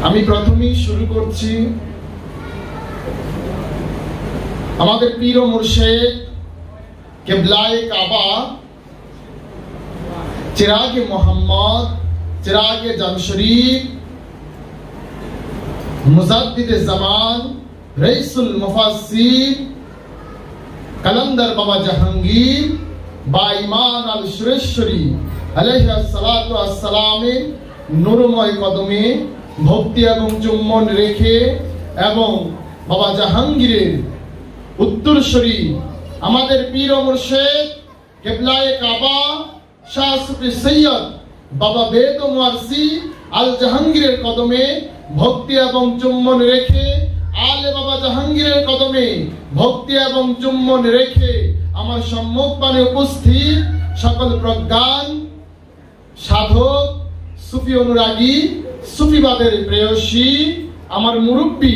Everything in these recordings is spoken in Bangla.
আমি প্রথমেই শুরু করছি আমাদের পীর ও মুর্শিদ কিবলায়ে কাবা চিরাগে মোহাম্মদ চিরাগে জামশরীফ মুজাদ্দিদে জামান রাইসুল মুফাসসির কালান্দার বাবা জাহাঙ্গীর বা ইমান আল সুরেশ্বরী আলাইহিস সালাতু ওয়াস সালামের নূরময় কদমে ভক্তি এবং চুম্বন রেখে এবং বাবা জাহাঙ্গীরের উত্তরসূরি আমাদের পীর ও মুর্শিদ কিবলায়ে কাবা শাহ সুফি সৈয়দ বাবা বেদ ও মুয়ারসি আল জাহাঙ্গীরের কদমে ভক্তি এবং চুম্বন রেখে আলে বাবা জাহাঙ্গীরের কদমে ভক্তি এবং চুম্বন রেখে আমার সম্মুখপানে উপস্থিত সকল প্রজ্ঞান সাধক সুফি অনুরাগী সুফিবাদের প্রেয়সী আমার মুরব্বী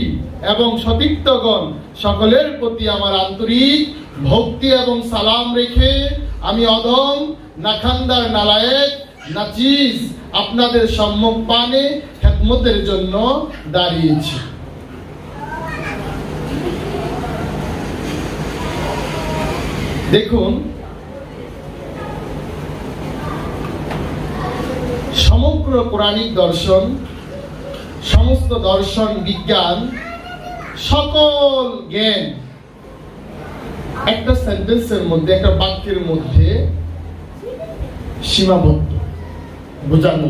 এবং সতীর্থগণ সকলের প্রতি আমার আন্তরিক ভক্তি এবং সালাম রেখে আমি অদম নাখান্দার নালায়েক নাচিস আপনাদের সম্মুখপানে খেদমতের জন্য দাঁড়িয়েছি। দেখুন, সমগ্র কোরআনিক দর্শন, সমস্ত দর্শন বিজ্ঞান, সকল জ্ঞান একটা সেন্টেন্সের মধ্যে, একটা বাক্যের মধ্যে সীমাবদ্ধ, বোঝানো।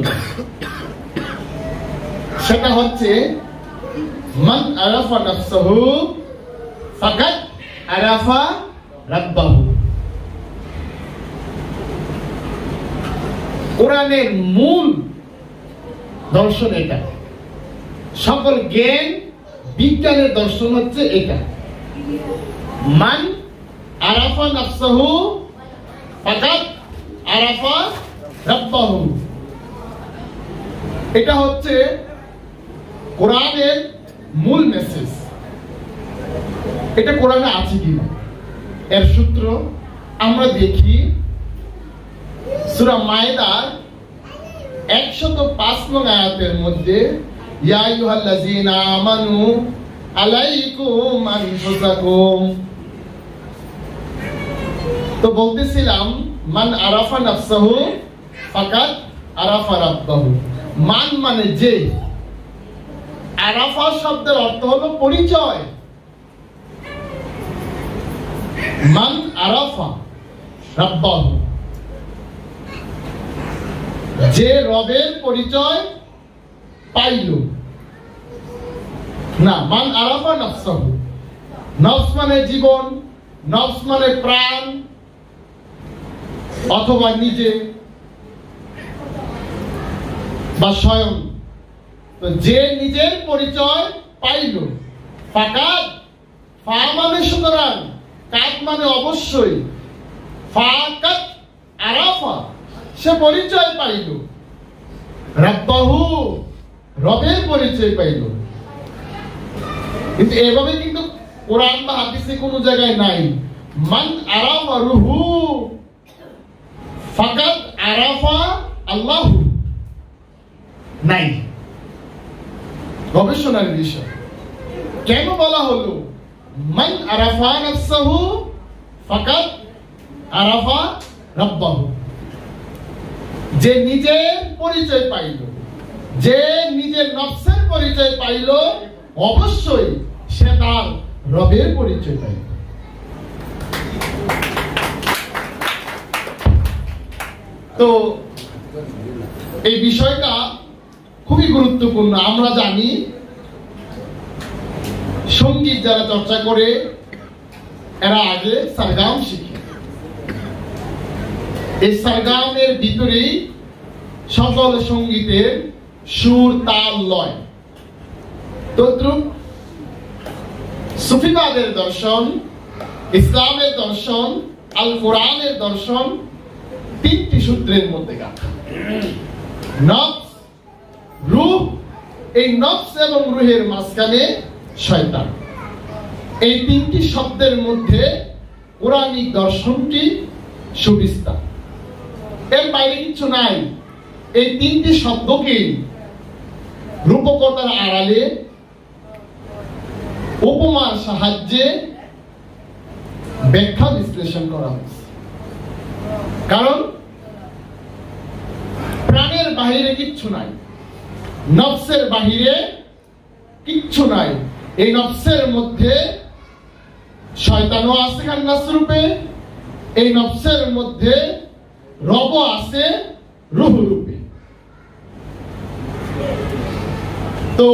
সেটা হচ্ছে মান আরাফা নাফসাহু ফাকাদ আরাফা রাব্বাহু। কোরআনের মূল দর্শন এটা, সকল জ্ঞান বিজ্ঞানের দর্শন হচ্ছে এটা। মান আরাফা নাফসাহু ফাকাদ আরাফা রাব্বাহু, এটা হচ্ছে কোরআনের মূল মেসেজ। এটা কোরআনে আছে কিনা এর সূত্র আমরা দেখি সূরা মায়েদার 105 নং আয়াতের মধ্যে, ইয়া আইয়ুহাল্লাযীনা আমানু আলাইকুম আনফুসাকুম। তো বলতেছিলাম মান আরাফা নাফসাহু ফাকাদ আরাফা রাব্বাহু। মান মানে যে, আরাফা শব্দের অর্থ হলো পরিচয়। মান আরাফা রাব্বাহু, যে রবের পরিচয় পাইল। না, মান আরাফা নফসাহু, নফস মানে জীবন, নফস মানে প্রাণ অথবা নিজে বা স্বয়ং। তো যে নিজের পরিচয় পাইল, ফাকাদ, ফা মানে সুতরাং, কাদ মানে অবশ্যই, ফাকাদ আরাফা, সে পরিচয় পাইল, রাব্বাহু, রবের পরিচয় পাইল। কিন্তু এভাবে কিন্তু কোরআন বা হাদিসে কোনো জায়গায় নাই মান আরাফা রুহু ফাকাদ আরাফা আল্লাহু, নাই। গবেষণার বিষয়। কেন বলা হলো মান আরাফা নাফসাহু ফাকাদ আরাফা রাব্বাহু? যে নিজের পরিচয় পাইল, যে নিজের নফসের পরিচয় পাইল, অবশ্যই সে তার রবের পরিচয় পাইল। তো এই বিষয়টা খুবই গুরুত্বপূর্ণ। আমরা জানি সঙ্গীত যারা চর্চা করে এরা আগে সারগাম শিখে, এই সারগামের ভিতরেই সকল সঙ্গীতের সুর, তাল, লয়। তদ্রূপ সুফিবাদের দর্শন, ইসলামের দর্শন, আল কোরআনের দর্শন তিনটি সূত্রের মধ্যে গাঁথা। নফস, রূহ, এই নফস এবং রূহের মাঝখানে শয়তান। এই তিনটি শব্দের মধ্যে কোরআনিক দর্শনটি সুবিস্তার, এর বাইরে কিছু নাই। এই তিনটি শব্দকে রূপকথার আড়ালে উপমার সাহায্যে ব্যাখ্যা বিশ্লেষণ করা হয়েছে। কারণ প্রাণের বাহিরে কিচ্ছু নাই, নফসের বাহিরে কিচ্ছু নাই। এই নফসের মধ্যে শয়তানও আছে খান্নাস রূপে, এই নফসের মধ্যে রব আছে রূহ রূপে। তো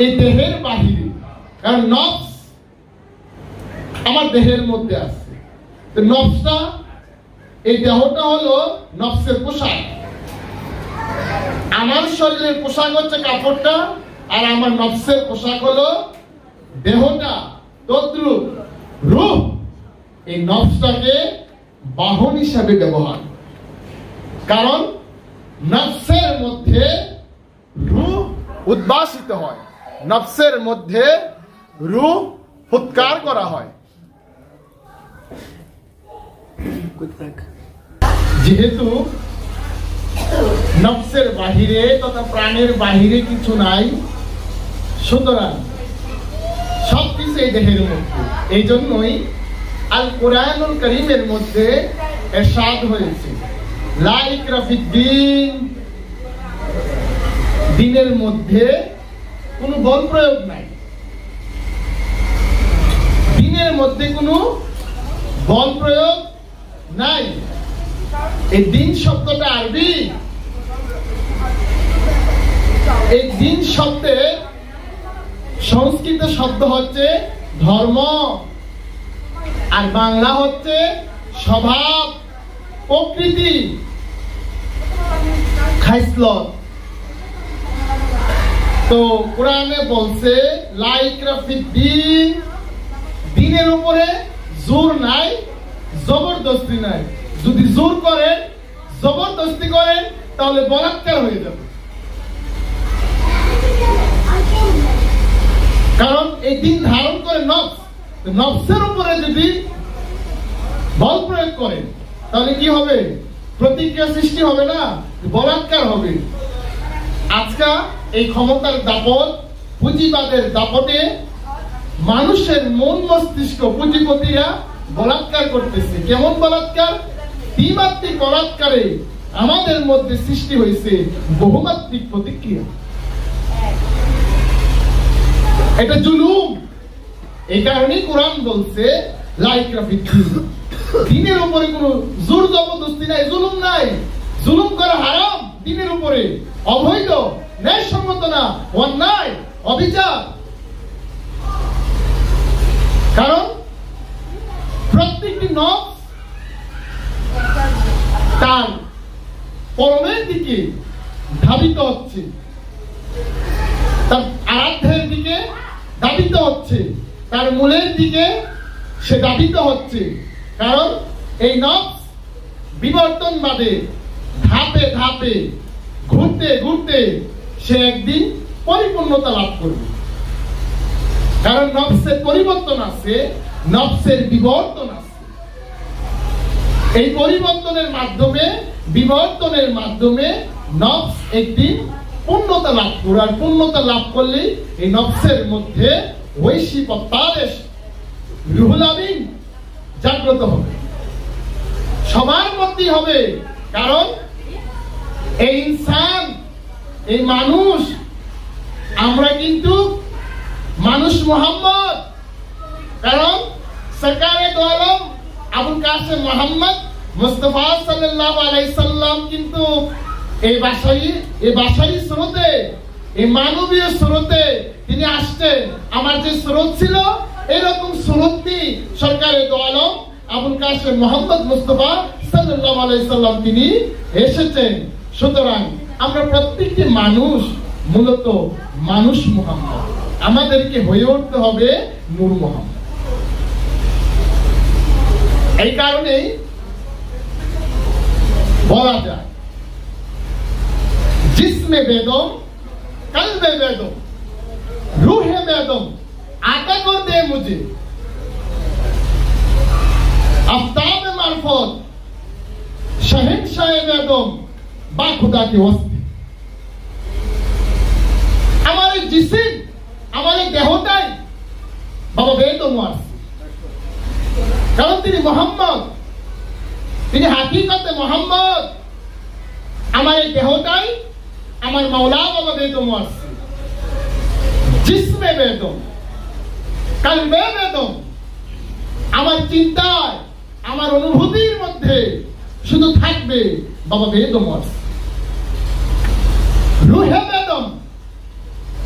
এই দেহের বাহিরে, কারণ নফস আমার দেহের মধ্যে আছে, তো নফসটা, এই দেহটা হলো নফসের পোশাক। আমার শরীরের পোশাক হচ্ছে কাপড়টা, আর আমার নফসের পোশাক হলো দেহটা। তদ্রূপ রূহ এই নফসটাকে বাহন হিসাবে ব্যবহার, কারণ নফসের মধ্যে রূহ উদ্ভাসিত হয়, নফসের মধ্যে রূহ ফুৎকার করা হয়। যেহেতু নফসের বাহিরে তথা প্রাণের বাহিরে কিছু নাই, সুতরাং সবকিছু এই দেহের মধ্যে। এই জন্যই আল কোরআনুল কারীমের মধ্যে ইরশাদ হয়েছে, লা ইকরাহা ফিদ্দীন, দ্বীনের মধ্যে কোনো বল প্রয়োগ নাই, দ্বীনের মধ্যে কোনো বল প্রয়োগ নাই। এই দ্বীন শব্দটা আরবি, এই দ্বীন শব্দের সংস্কৃত শব্দ হচ্ছে ধর্ম, আর বাংলা হচ্ছে স্বভাব, প্রকৃতি, খাইসলত। তো কোরআনে বলছে লা ইকরাহা ফিদ্দীন, দ্বীনের উপরে জোর নাই, জবরদস্তি নাই। যদি জোর করেন, জবরদস্তি করেন, তাহলে বলাৎকার হয়ে যাবে। কারণ এই দিন ধারণ করে নফস, নফসের উপরে যদি বল প্রয়োগ করেন তাহলে কি হবে? প্রতিক্রিয়া সৃষ্টি হবে না, বলাৎকার হবে। আজকে এই ক্ষমতার দাপট, পুঁজিবাদের দাপটে মানুষের মন মস্তিষ্ক পুঁজিপতিরা বলাৎকার করতেছে। কেমন বলাৎকার? দ্বিমাত্রিক বলাৎকারে আমাদের মধ্যে সৃষ্টি হয়েছে বহুমাত্রিক প্রতিক্রিয়া। এটা জুলুম। এই কারণেই কোরআন বলছে লা ইকরাহা ফিদ্দীন, দ্বীনের উপরে কোনো জোর জবরদস্তি নাই, জুলুম নাই। জুলুম করা হারাম, দ্বীনের উপরে অবৈধ, ন্যায়সঙ্গত না, অন্যায়, অবিচার। কারণ প্রত্যেকটি নফস তার পরমের দিকে ধাবিত হচ্ছে, তার আরাধ্যের দিকে ধাবিত হচ্ছে, তার মূলের দিকে সে ধাবিত হচ্ছে। কারণ এই নফস বিবর্তনবাদে ধাপে ধাপে ঘুরতে ঘুরতে সে একদিন পরিপূর্ণতা লাভ করবে। কারণ নফসের পরিবর্তন আছে, নফসের বিবর্তন আছে। এই পরিবর্তনের মাধ্যমে, বিবর্তনের মাধ্যমে নফস একদিন পূর্ণতা লাভ করবে। আর পূর্ণতা লাভ করলে এই নফসের মধ্যে ঐশী প্রত্যাদেশ, রুহুল আমিন জাগ্রত হবে, সবার মধ্যেই হবে। কারণ এই ইনসান, এই মানুষ, আমরা কিন্তু মানুষ মোহাম্মদ। কারণ সরকারে দো আলম আবুল কাসেম মোহাম্মদ মুস্তাফা সাল্লাল্লাহু আলাইহি সাল্লাম কিন্তু এই বাসাই স্রোতে, এই মানবীয় স্রোতে তিনি আসছেন। আমার যে স্রোত ছিল, এরকম স্রোতটি সরকারে দো আলম আবুল কাসেম মোহাম্মদ মুস্তাফা সাল্লাল্লাহু আলাইহি সাল্লাম তিনি এসেছেন। সুতরাং আমরা প্রত্যেকটি মানুষ মূলত মানুষ মুহাম্মদ, আমাদেরকে হয়ে উঠতে হবে নূর মুহাম্মদ। এই কারণেই বলা যায় जिसमें बेदम कल्बे बेदम रूहे बेदम आता कर दे मुझे आफ्ताब मार्फत शहंशाह बेदम बा खुदा की वस्ती। জিসিম, আমার এই দেহটাই বাবা বেদম আছে। কারণ তিনি মোহাম্মদ, তিনি হাকিকতে মোহাম্মদ। আমার এই দেহটাই আমার মাওলা বাবা বেদম আছে। জিসমে বেদম, কালবে বেদম। আমার চিন্তায়, আমার অনুভূতির মধ্যে শুধু থাকবে বাবা বেদম আছে। রুহে বেদম,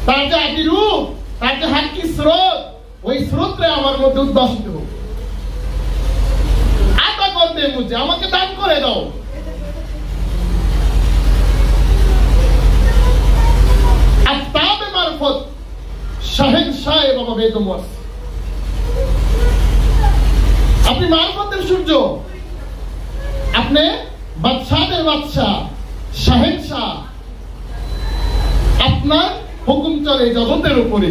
তার যে আদি রূপ, তার যে হাকি স্রোত, ওই স্রোতরে আমার মধ্যে উদ্ভাসিত হোক। আতা করতে মুঝে, আমাকে দান করে দাও। আফতাবে মারফত শাহেনশাহ বাবা বেদম আছে। আপনি মারফতের সূর্য, আপনি বাদশাহের বাদশাহ, শাহেনশাহ। আপনার হুকুম চলে জগতের উপরে।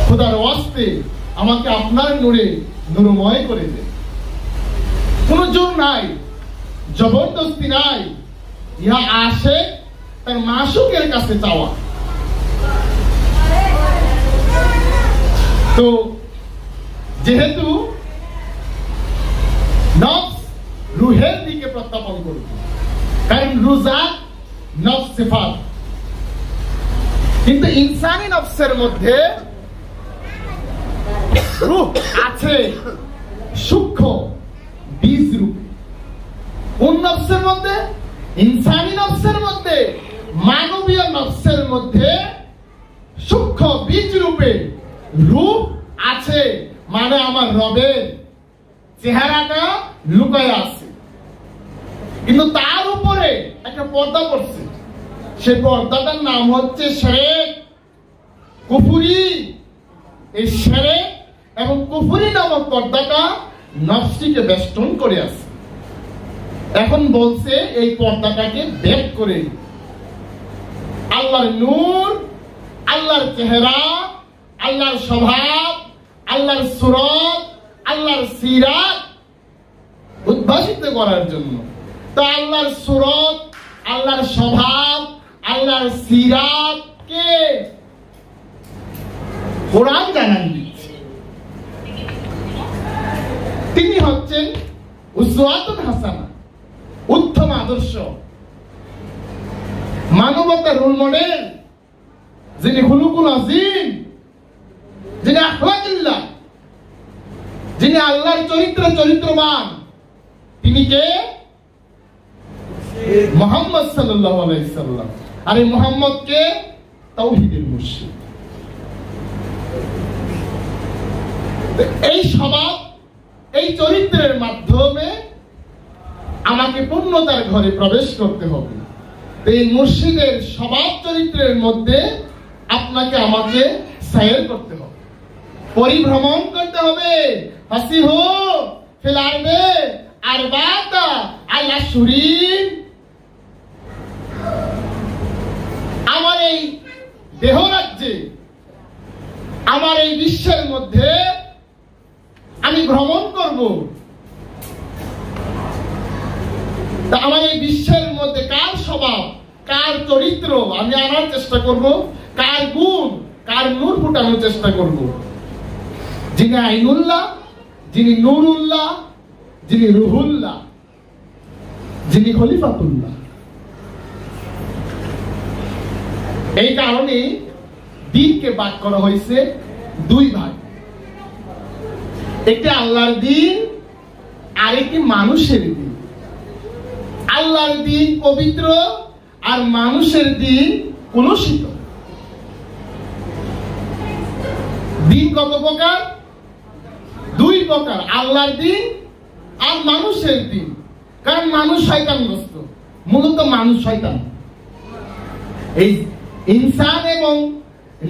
খোদার ওয়াস্তে আমাকে আপনার নূরে নূরময় করে দেন। কোন জোর নাই, জবরদস্তি নাই। ইহা আসে তার মাসুকের কাছে চাওয়া। তো যেহেতু নফস রুহের দিকে প্রত্যাপন করবে, কারণ রুজাত নফস সিফাত, কিন্তু ইনসানি নফসের মধ্যে রূহ আছে সূক্ষ্ম বীজ রূপে। কোন নফসের মধ্যে? ইনসানি নফসের মধ্যে, মানবীয় নফসের মধ্যে সূক্ষ্ম বীজ রূপে রূহ আছে। মানে আমার রবের চেহারাটা লুকায় আছে, কিন্তু তার উপরে একটা পর্দা পড়ছে। সেই পর্দাটার নাম হচ্ছে শিরক, কুফরি। এই শিরক এবং কুফরি নামক পর্দাটা নফসটিকে বেষ্টন করে আছে। এখন বলছে এই পর্দাটাকে বের করে আল্লাহর নূর, আল্লাহর চেহারা, আল্লাহর স্বভাব, আল্লাহর সুরত, আল্লাহর সিরাত উদ্ভাসিত করার জন্য। তো আল্লাহর সুরত, আল্লাহর স্বভাব, আল্লাহর সিরাত কে কোরআন জানান দিচ্ছে। তিনি হচ্ছেন উসওয়াতুন হাসানা, উত্তম আদর্শ, মানবতার রোল মডেল, যিনি খুলুকুল আযীম, যিনি আখলাকুল্লাহ, যিনি আল্লাহর চরিত্রবান। তিনি কে? মুহাম্মদ সাল্লাল্লাহু আলাইহি সাল্লাম। আর এই মুহাম্মদ কে? তাওহীদের মুর্শিদ। এই স্বভাব, এই চরিত্রের মাধ্যমে আমাকে পূর্ণতার ঘরে প্রবেশ করতে হবে। এই মুর্শিদের স্বভাব চরিত্রের মধ্যে আপনাকে আমাকে সায়ের করতে হবে, পরিভ্রমণ করতে হবে। ফাসিহু ফিল আরদে আরবাতা আল্লাহ শুরিন। আমার এই দেহ রাজ্যে, আমার এই বিশ্বের মধ্যে আমি ভ্রমণ করব। তা আমার এই বিশ্বের মধ্যে কার স্বভাব, কার চরিত্র আমি আনার চেষ্টা করব, কার গুণ, কার নূর ফুটানোর চেষ্টা করব। যিনি আইনুল্লাহ, যিনি নূরুল্লাহ, যিনি রুহুল্লাহ, যিনি খলিফাতুল্লাহ। এই কারণে দিনকে ভাগ করা হয়েছে দুই ভাগ। একটি আল্লাহর দিন, আর একটি মানুষের দিন। আল্লাহর দিন পবিত্র, আর মানুষের দিন কলুষিত। দিন কত প্রকার? দুই প্রকার, আল্লাহর দিন আর মানুষের দিন। কারণ মানুষ শয়তানগ্রস্ত, মূলত মানুষ শয়তান। এই ইনসান এবং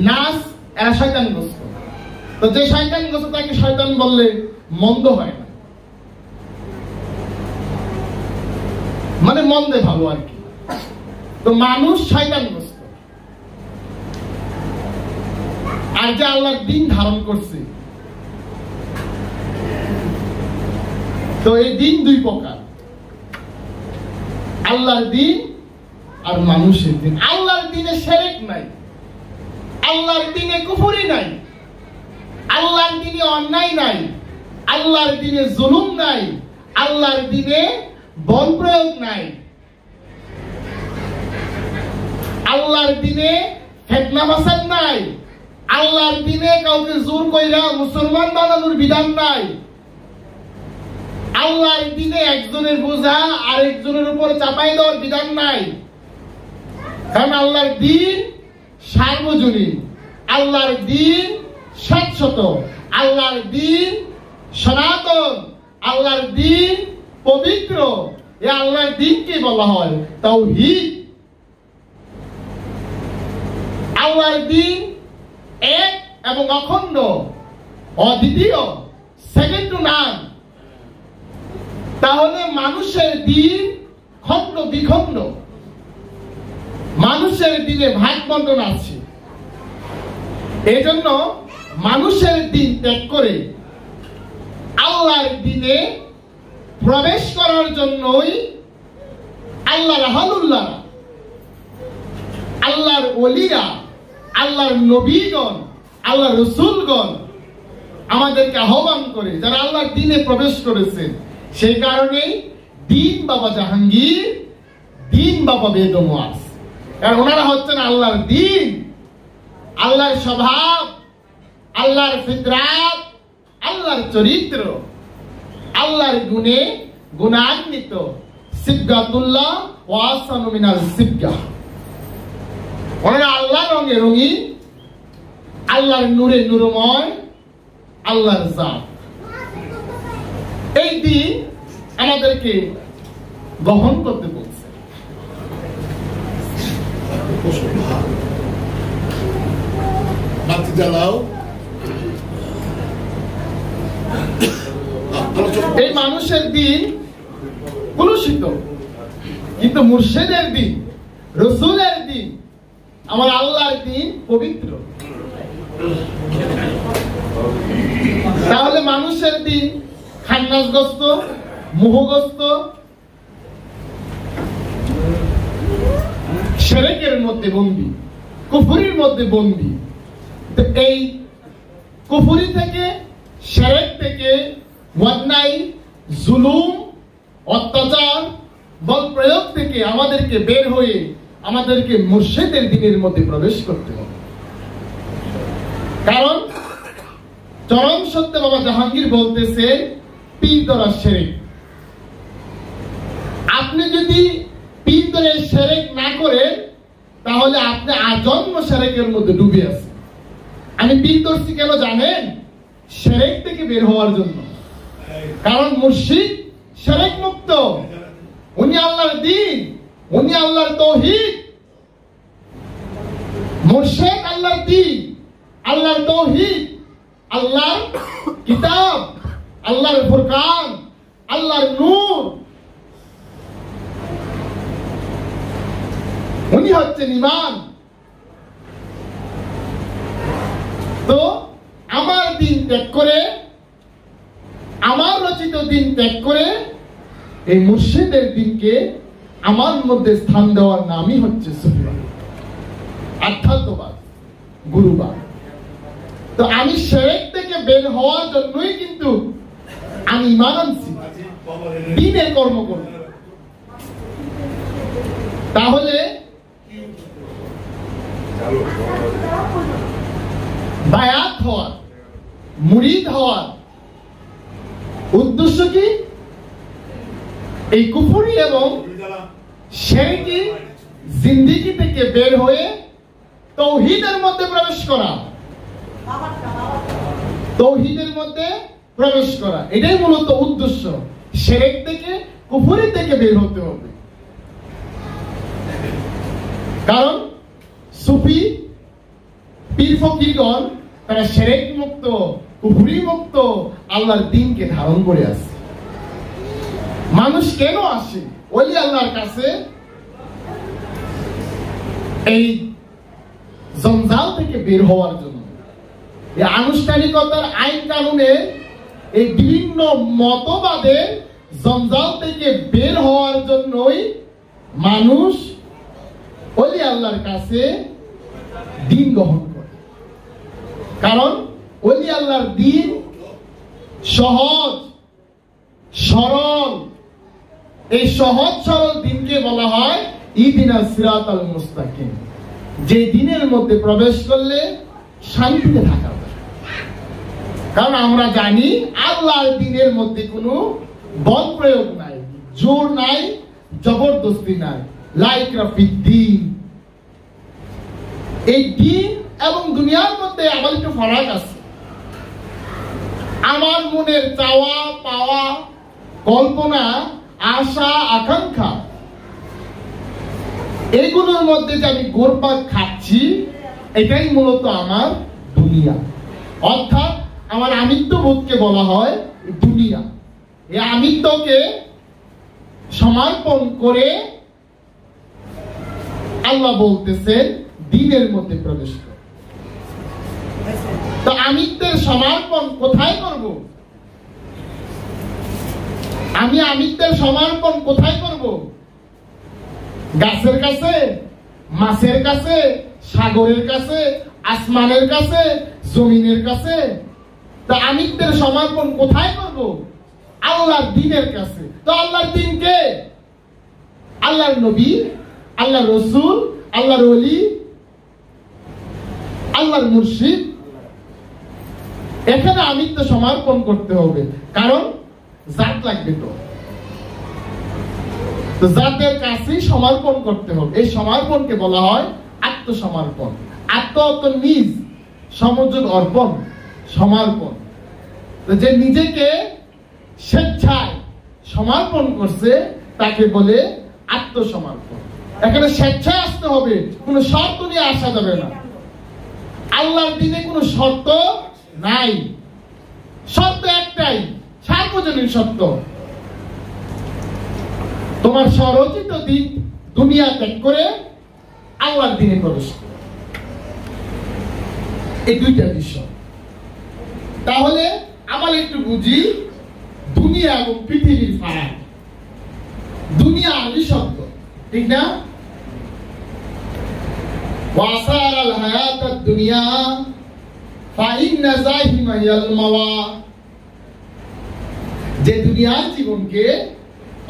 নাস এরা শয়তানগ্রস্ত। তো যে শয়তানগ্রস্ত তাকে শয়তান বললে মন্দ হয় না, মানে মন্দে ভালো আর কি। তো মানুষ শয়তানগ্রস্ত। আর যে আল্লাহর দিন ধারণ করছে, তো এই দিন দুই প্রকার, আল্লাহর দিন আর মানুষের দিন। আল্লাহর দিনে শিরক নাই, আল্লাহর দিনে কুফরি নাই, আল্লাহর দিনে অন্যায় নাই, আল্লাহর দিনে জুলুম নাই, আল্লাহর দিনে বল প্রয়োগ নাই, আল্লাহর দিনে ফিতনা ফাসাদ নাই, আল্লাহর দিনে কাউকে জোর কইরা মুসলমান বানানোর বিধান নাই, আল্লাহর দিনে একজনের বোঝা আরেকজনের উপর চাপাই দেওয়ার বিধান নাই। কারণ আল্লাহর দিন সার্বজনীন, আল্লাহর দিন শাশ্বত, আল্লাহর দিন সনাতন, আল্লাহর দিন পবিত্র। এই আল্লাহর দিনকে বলা হয় তাওহীদ। আল্লাহর দিন এক এবং অখণ্ড, অদ্বিতীয়, সেকেন্ড টু নান। তাহলে মানুষের দিন খণ্ড বিখণ্ড, মানুষের দিনে ভাগ বন্টন আছে। এই জন্য মানুষের দিন ত্যাগ করে আল্লাহর দিনে প্রবেশ করার জন্যই আল্লাহর হালুল্লাহ, আল্লাহর ওলিরা, আল্লাহর নবীগণ, আল্লাহর রাসূলগণ আমাদেরকে আহ্বান করে, যারা আল্লাহর দিনে প্রবেশ করেছেন। সেই কারণেই দিন বাবা জাহাঙ্গীর, দিন বাবা বেদমোয়াজ, কারণ ওনারা হচ্ছেন আল্লাহর দিন, আল্লাহর স্বভাব, আল্লাহর ফিতরাত, আল্লাহর চরিত্র, আল্লাহর গুণে গুণান্বিত, সিবগাতুল্লাহ ওয়া আহসানু মিনাল সিবগা। ওনারা আল্লাহর রঙে রঙিন, আল্লাহর নূরে নূরময়, আল্লাহর জাত। এই দিন আমাদেরকে গ্রহণ করতে বলছে। এই মানুষের দিন কলুষিত, কিন্তু মুর্শিদের দিন, রাসূলের দিন, আমার আল্লাহর দিন পবিত্র। তাহলে মানুষের দিন খান্নাসগ্রস্ত, মোহগ্রস্ত, শিরকের মধ্যে বন্দী, কুফরির মধ্যে বন্দী। তো এই কুফরি থেকে, শিরক থেকে, অন্যায়, জুলুম, অত্যাচার, বল প্রয়োগ থেকে আমাদেরকে বের হয়ে আমাদেরকে মুর্শিদের দিনের মধ্যে প্রবেশ করতে হবে। কারণ চরম সত্য বাবা জাহাঙ্গীর বলতেছে পীর দ্বারা শিরক। আপনি যদি পীর দ্বারা শিরক না করেন তাহলে আপনি আজন্ম শিরকের মধ্যে ডুবে আছেন। আমি পীর ধরছি কেন জানেন? শিরক থেকে বের হওয়ার জন্য। কারণ মুর্শিদ শিরক মুক্ত, উনি আল্লাহর দ্বীন, উনি আল্লাহর তাওহীদ। মুর্শিদ আল্লাহর দ্বীন, আল্লাহর তাওহীদ, আল্লাহর কিতাব, আল্লাহর ফুরকান, আল্লাহর নূর। উনি হচ্ছেন ঈমান। তো আমার দিন ত্যাগ করে, আমার রচিত দিন ত্যাগ করে এই মুর্শিদের দিনকে আমার মধ্যে স্থান দেওয়ার নামই হচ্ছে সুফিবাদ, আধ্যাত্মবাদ, গুরুবাদ। তো আমি শিরক থেকে বের হওয়ার জন্যই কিন্তু আমি ঈমান আনছি, দ্বীনের কর্ম করব। তাহলে বায়াত হওয়ার, মুরিদ হওয়ার উদ্দেশ্য কি? এই কুফরি এবং শিরকি জিন্দেগি থেকে বের হয়ে তাওহীদের মধ্যে প্রবেশ করা, তাওহীদের মধ্যে প্রবেশ করা, এটাই মূলত উদ্দেশ্য। শিরক থেকে, কুফরি থেকে বের হতে হবে। কারণ সুফি পীর ফকিরগণ তারা শিরক মুক্ত, কুফরি মুক্ত, আল্লাহর দ্বীনকে ধারণ করে আছে। মানুষ কেন আসে ওলি আল্লাহর কাছে? এই জঞ্জাল থেকে বের হওয়ার জন্য। এই আনুষ্ঠানিকতার, আইন কানুনে, এই বিভিন্ন মতবাদের জঞ্জাল থেকে বের হওয়ার জন্যই মানুষ ওলি আল্লাহর কাছে দিন গ্রহণ করে। কারণ ওলি আল্লাহর দিন সহজ সরল। এই সহজ সরল দিনকে বলা হয় ইহদিনাস সিরাতাল মুস্তাকিম, যে দিনের মধ্যে প্রবেশ করলে শান্তিতে থাকা যায়। কারণ আমরা জানি আল্লাহর দিনের মধ্যে কোনো বল প্রয়োগ নাই, জোর নাই, জবরদস্তি নাই। লা ইকরাহ ফিদ্দীন। এই দিন এবং দুনিয়ার মধ্যে আবার একটু ফারাক আছে। আমার মনের চাওয়া পাওয়া, কল্পনা, আশা, আকাঙ্ক্ষা, এগুলোর মধ্যে যে আমি গোরপাক খাচ্ছি, এটাই মূলত আমার দুনিয়া। অর্থাৎ আমার আমিত্ব বোধকে বলা হয় দুনিয়া। এই আমিত্বকে সমর্পণ করে আল্লাহ বলতেছেন দিনের মধ্যে প্রবেশ করে। তো আমিত্বের সমর্পণ কোথায় করব? আমি আমিত্বের সমর্পণ কোথায় করব? গাছের কাছে, মাছের কাছে, সাগরের কাছে, আসমানের কাছে, জমিনের কাছে? তো আমিত্বের সমর্পণ কোথায় করব? আল্লাহর দ্বীনের কাছে। তো আল্লাহর দ্বীন কে? আল্লাহর নবী, আল্লাহর রাসূল, আল্লাহর ওলি, আল্লাহর মুর্শিদ। এখানে আমিত্ব সমর্পণ করতে হবে, কারণ জাত লাগবে। তো জাতের কাছেই সমর্পণ করতে হবে। এই সমর্পণকে বলা হয় আত্মসমর্পণ। আত্ম অর্থ নিজ, সমযোগ অর্পণ, সমর্পণ। যে নিজেকে স্বেচ্ছায় সমর্পণ করছে তাকে বলে আত্মসমর্পণ। এখানে স্বেচ্ছায় আসতে হবে, কোনো শর্ত নিয়ে আসা যাবে না। আল্লাহর দ্বীনে কোনো শর্ত নাই, শর্ত একটাই, সার্বজনীন সত্য। তোমার স্বরচিত দিন দুনিয়া ত্যাগ করে আল্লাহর দ্বীনে প্রবেশ করো। এই দুইটা বিষয়। তাহলে আবার একটু বুঝি দুনিয়া এবং পৃথিবীর ফারাক। দুনিয়া আরবি শব্দ, ঠিক না? ওয়াসারাল হায়াতাদ দুনিয়া ফাইন্না যাহিমা ইয়াল মাওয়া। যে দুনিয়ার জীবনকে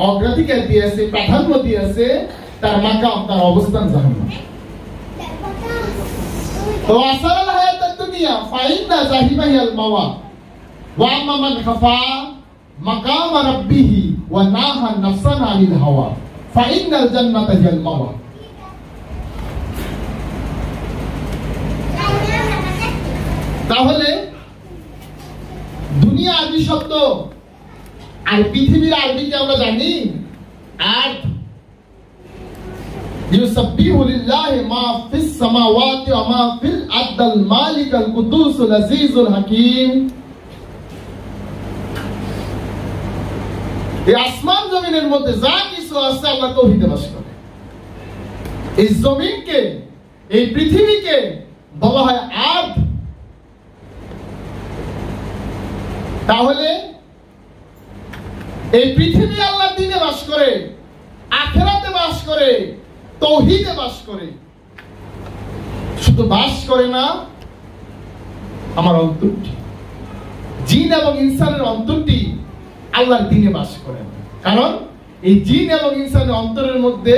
অগ্রাধিকার দিয়েছে, প্রাধান্য দিয়েছে, তার মাকাম, তার অবস্থান জাহান্নাম। তো ওয়াসারাল হায়াতাদ দুনিয়া ফাইন্না যাহিমা ইয়াল মাওয়া ওয়া আম্মা মান খাফা মাকাম রাব্বিহি ওয়া নাহা নাফসান আনিল হাওয়া ফাইন্নাল জান্নাতা হিয়াল মাওয়া। তাহলে দুনিয়া আরবি শব্দ, আর পৃথিবীর আরবিকে আমরা জানি আরদ। ইউসাব্বিহু লিল্লাহি মা ফিস সামাওয়াতি ওয়া মা ফিল আরদিল মালিকুল কুদ্দুসুল আজিজুল হাকীম। এই আসমান জমিনের মধ্যে যা কিছু আছে আল্লাহ তাওহীদে বাস করে। এই জমিনকে, এই পৃথিবীকে বলা হয় আরদ। তাহলে এই পৃথিবী আল্লাহর দ্বীনে বাস করে, আখিরাতে বাস করে, তাওহীদে বাস করে। শুধু বাস করে না, আমার অন্তরটি, জিন এবং ইনসানের অন্তরটি আল্লাহর দ্বীনে বাস করে। কারণ এই জিন এবং ইনসানের অন্তরের মধ্যে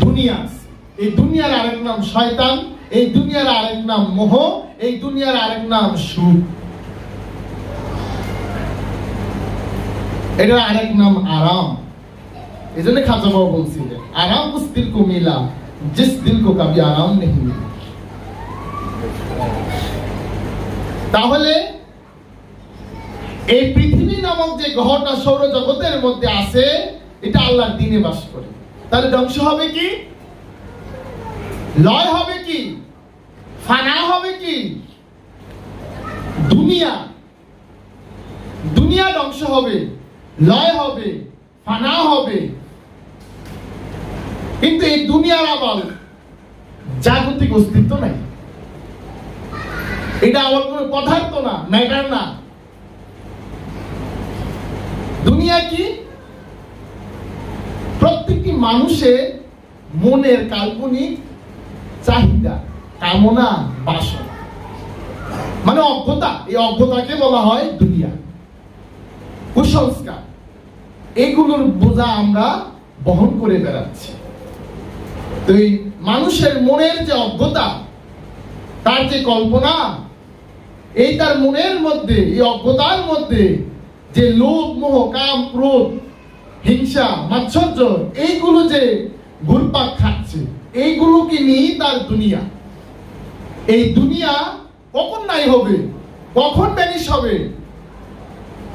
দুনিয়া আছে। এই দুনিয়ার আরেক নাম শয়তান, এই দুনিয়ার আরেক নাম মোহ, এই দুনিয়ার আরেক নাম সুখ, এটার আরেক নাম আরাম। এই জন্য খাজা বাবা বলছিলেন, আরাম উস দিল কো মিলা জিস দিল কো কবি আরাম নেহি মিলা। তাহলে এই পৃথিবী নামক যে গ্রহটা সৌরজগতের মধ্যে আছে, এটা আল্লাহর দ্বীনে বাস করে। তাহলে ধ্বংস হবে কি? লয় হবে কি? ফানা হবে কি? দুনিয়া, দুনিয়া ধ্বংস হবে, লয় হবে, ফানা হবে। কিন্তু এই দুনিয়ার আবার জাগতিক অস্তিত্ব নাই। এটা আমার কোনো পদার্থ না, ম্যাটার না। দুনিয়া কি? প্রত্যেকটি মানুষের মনের কাল্পনিক চাহিদা, কামনা, বাসনা, মানে অজ্ঞতা। এই অজ্ঞতাকে বলা হয় দুনিয়া। কুসংস্কার, এগুলোর বোঝা আমরা বহন করে বেড়াচ্ছি। তো এই মানুষের মনের যে অজ্ঞতা, তার যে কল্পনা, এই তার মনের মধ্যে, এই অজ্ঞতার মধ্যে যে লোভ, মোহ, কাম, ক্রোধ, হিংসা, মাৎসর্য, এইগুলো যে ঘুরপাক খাচ্ছে, এইগুলোকে নিয়ে তার দুনিয়া। এই দুনিয়া কখন নাই হবে, কখন বেনিশ হবে,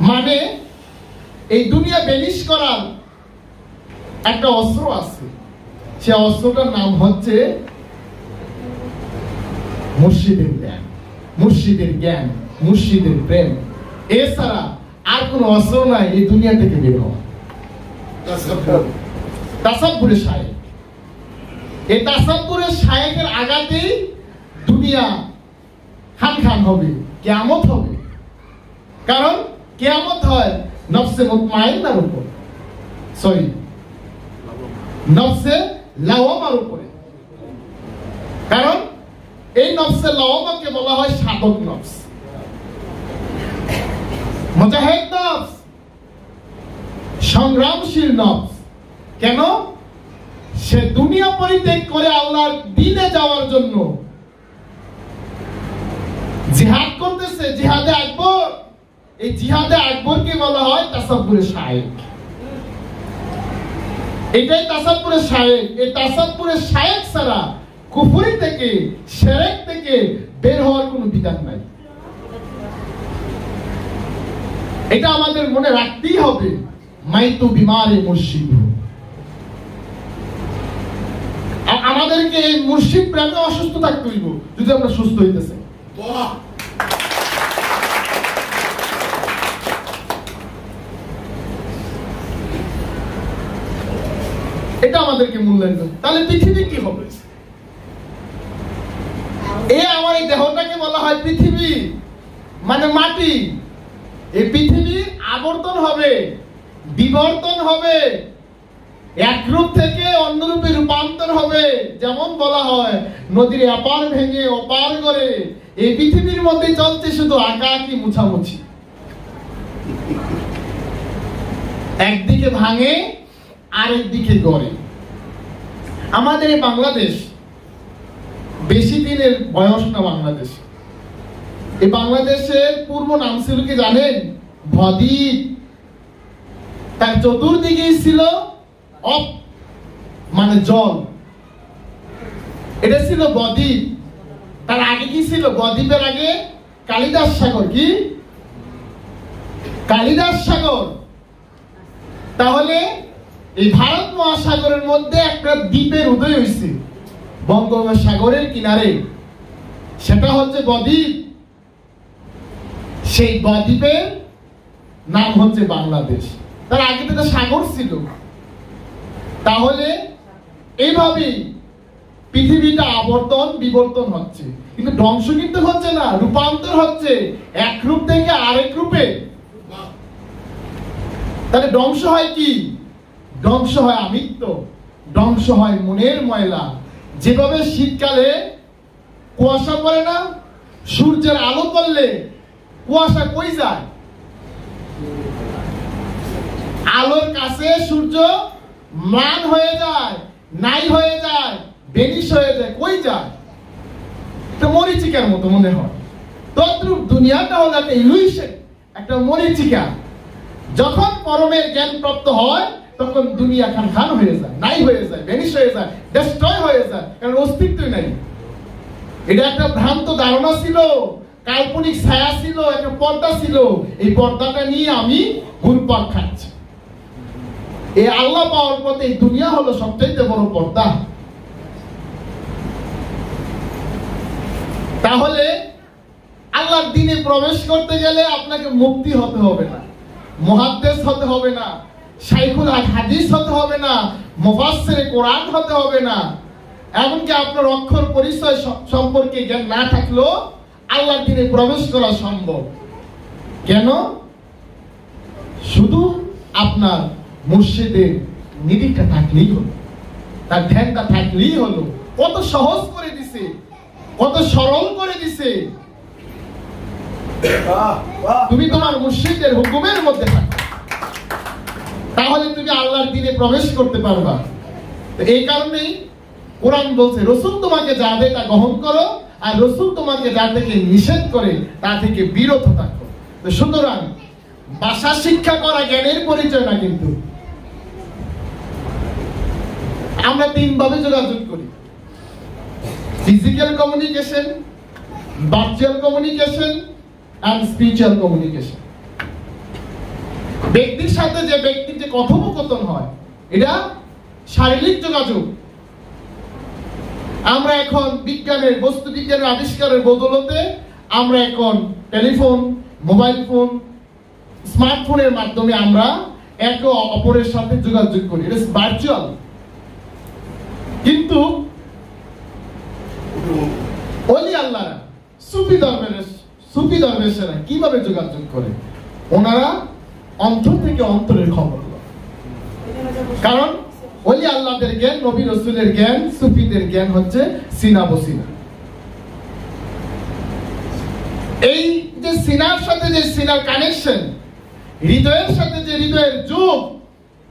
মানে এই দুনিয়া বেনিশ করার একটা অস্ত্র আছে। সে অস্ত্রটার নাম হচ্ছে মুর্শিদের জ্ঞান, মুর্শিদের জ্ঞান, মুর্শিদের প্রেম। এছাড়া আর কোন অস্ত্র নাই এই দুনিয়া থেকে বের হওয়া। তাসাব্বুরে শায়েক, এই তাসাব্বুরে শায়েকের আঘাতেই দুনিয়া খান খান হবে, কিয়ামত হবে। কারণ কিয়ামত হয় নফসে মুতমাইন্নার উপর, নফসে লাওয়ামার উপরে। কারণ এই নফসে লাওয়ামাকে বলা হয় সাধক নফস, মুজাহিদ নফস, সংগ্রামশীল নফস। কেন? সে দুনিয়া পরিত্যাগ করে আল্লাহর দ্বীনে যাওয়ার জন্য জিহাদ করতেছে, জিহাদে আকবর। এই জিহাদে আকবরকে বলা হয় তাসাব্বুরে শায়েক। এটাই তাসাব্বুরে শায়েক। এই তাসাব্বুরে শায়েক ছাড়া কুফরি থেকে, শিরক থেকে বের হওয়ার কোনো বিধান নাই। এটা আমাদের মনে রাখতেই হবে। মাইতু বিমারে মুর্শিদ, আমাদেরকে এই মুর্শিদ প্রেমে অসুস্থ থাকতে হইব যদি আমরা সুস্থ হইতেছে। এটা আমাদেরকে মূল্যায়ন। তাহলে পৃথিবী কি হবে? আমার এই দেহটাকে বলা হয় পৃথিবী, মানে মাটি। এই পৃথিবী আবর্তন হবে, বিবর্তন হবে, এক রূপ থেকে অন্য রূপে রূপান্তর হবে। যেমন বলা হয় নদীর এপার ভেঙে ওপার করে, এই পৃথিবীর মধ্যে চলছে শুধু আঁকাআঁকি, মুছামুছি। একদিকে ভাঙে, আরেক দিকে গড়ে। আমাদের এই বাংলাদেশ বেশি দিনের বয়স না। বাংলাদেশ, এই বাংলাদেশের পূর্ব নাম ছিল কি জানেন? বদ্বীপ। তার চতুর্দিকেই ছিল মানে জল, এটা ছিল বদ্বীপ। তার আগে কি ছিল? বদ্বীপের আগে কালিদাস সাগর। কি? কালিদাস সাগর। তাহলে এই ভারত মহাসাগরের মধ্যে একটা দ্বীপের উদয় হয়েছে বঙ্গোপসাগরের কিনারে, সেটা হচ্ছে বদ্বীপ। সেই বদ্বীপের নাম হচ্ছে বাংলাদেশ। তার আগে তো সাগর ছিল। তাহলে এইভাবেই পৃথিবীটা আবর্তন বিবর্তন হচ্ছে, কিন্তু ধ্বংস কিন্তু হচ্ছে না, রূপান্তর হচ্ছে এক রূপ থেকে আরেক রূপে। তাহলে ধ্বংস হয় কি? ধ্বংস হয় আমিত্ব, ধ্বংস হয় মনের ময়লা। যেভাবে শীতকালে কুয়াশা পড়ে না, সূর্যের আলো পড়লে কুয়াশা কই যায়? আলোর কাছে সূর্য ম্লান হয়ে যায়, নাই হয়ে যায়, বেনিশ হয়ে যায়। কই যায়? তো মরিচিকার মতো মনে হয়। তদ্রূপ দুনিয়াটা হলো একটা ইলুশন, একটা মরিচিকা। যখন পরমের জ্ঞান প্রাপ্ত হয় তখন দুনিয়া খান খান হয়ে যায়, নাই হয়ে যায়, বেনিশ হয়ে যায়, ডেস্ট্রয় হয়ে যায়, কারণ অস্তিত্বই নাই। এটা একটা ভ্রান্ত ধারণা ছিল, কাল্পনিক ছায়া ছিল, একটা পর্দা ছিল। এই পর্দাটা নিয়ে আমি ঘুরপাক খাচ্ছি। এই আল্লাহ পাওয়ার পথে এই দুনিয়া হলো সবচেয়ে বড় পর্দা। তাহলে আল্লাহর দ্বীনে প্রবেশ করতে গেলে আপনাকে মুফতি হতে হবে না, মুহাদ্দিস হতে হবে না, শাইখুল হাদিস হতে হবে না, মুফাসসিরে কোরআন হতে হবে না। এমনকি আপনার অক্ষর পরিচয় সম্পর্কে জ্ঞান না থাকলেও আল্লাহর দ্বীনে প্রবেশ করা সম্ভব। কেন? শুধু আপনার মুর্শিদের নিরিখটা থাকলেই হলো। তার ধ্যানটা থাকলেই হলো। কত সহজ করে দিছে, কত সরল করে দিছে। তুমি তোমার মুর্শিদের হুকুমের মধ্যে থাকো, তাহলে তুমি আল্লাহর দ্বীনে প্রবেশ করতে পারবা। এই কারণেই কোরআন বলছে রাসূল তোমাকে যা দেয় তা গ্রহণ করো, আর রাসূল তোমাকে যা থেকে নিষেধ করে তা থেকে বিরত থাকো। তো সুতরাং ভাষা শিক্ষা করা জ্ঞানের পরিচয় না, কিন্তু আমরা তিন ভাবে যোগাযোগ করি: physical communication, virtual communication and spiritual communication. ব্যক্তির সাথে যে ব্যক্তির যে কথোপকথন হয়, এটা শারীরিক যোগাযোগ। আমরা এখন বিজ্ঞানের, বস্তু বিজ্ঞানের আবিষ্কারের বদৌলতে আমরা এখন টেলিফোন, মোবাইল ফোন, স্মার্টফোনের মাধ্যমে আমরা একে অপরের সাথে যোগাযোগ করি, এটা ভার্চুয়াল। কিন্তু ওলি আল্লাহরা, সুফি দরবেশেরা কিভাবে যোগাযোগ করে? ওনারা অন্তর থেকে অন্তরের খবর। কারণ ওলি আল্লাহদের জ্ঞান, নবী রাসূলের জ্ঞান, সুফিদের জ্ঞান হচ্ছে সিনা বসিনা। এই যে সিনার সাথে যে সিনার কানেকশন, হৃদয়ের সাথে যে হৃদয়ের যোগ,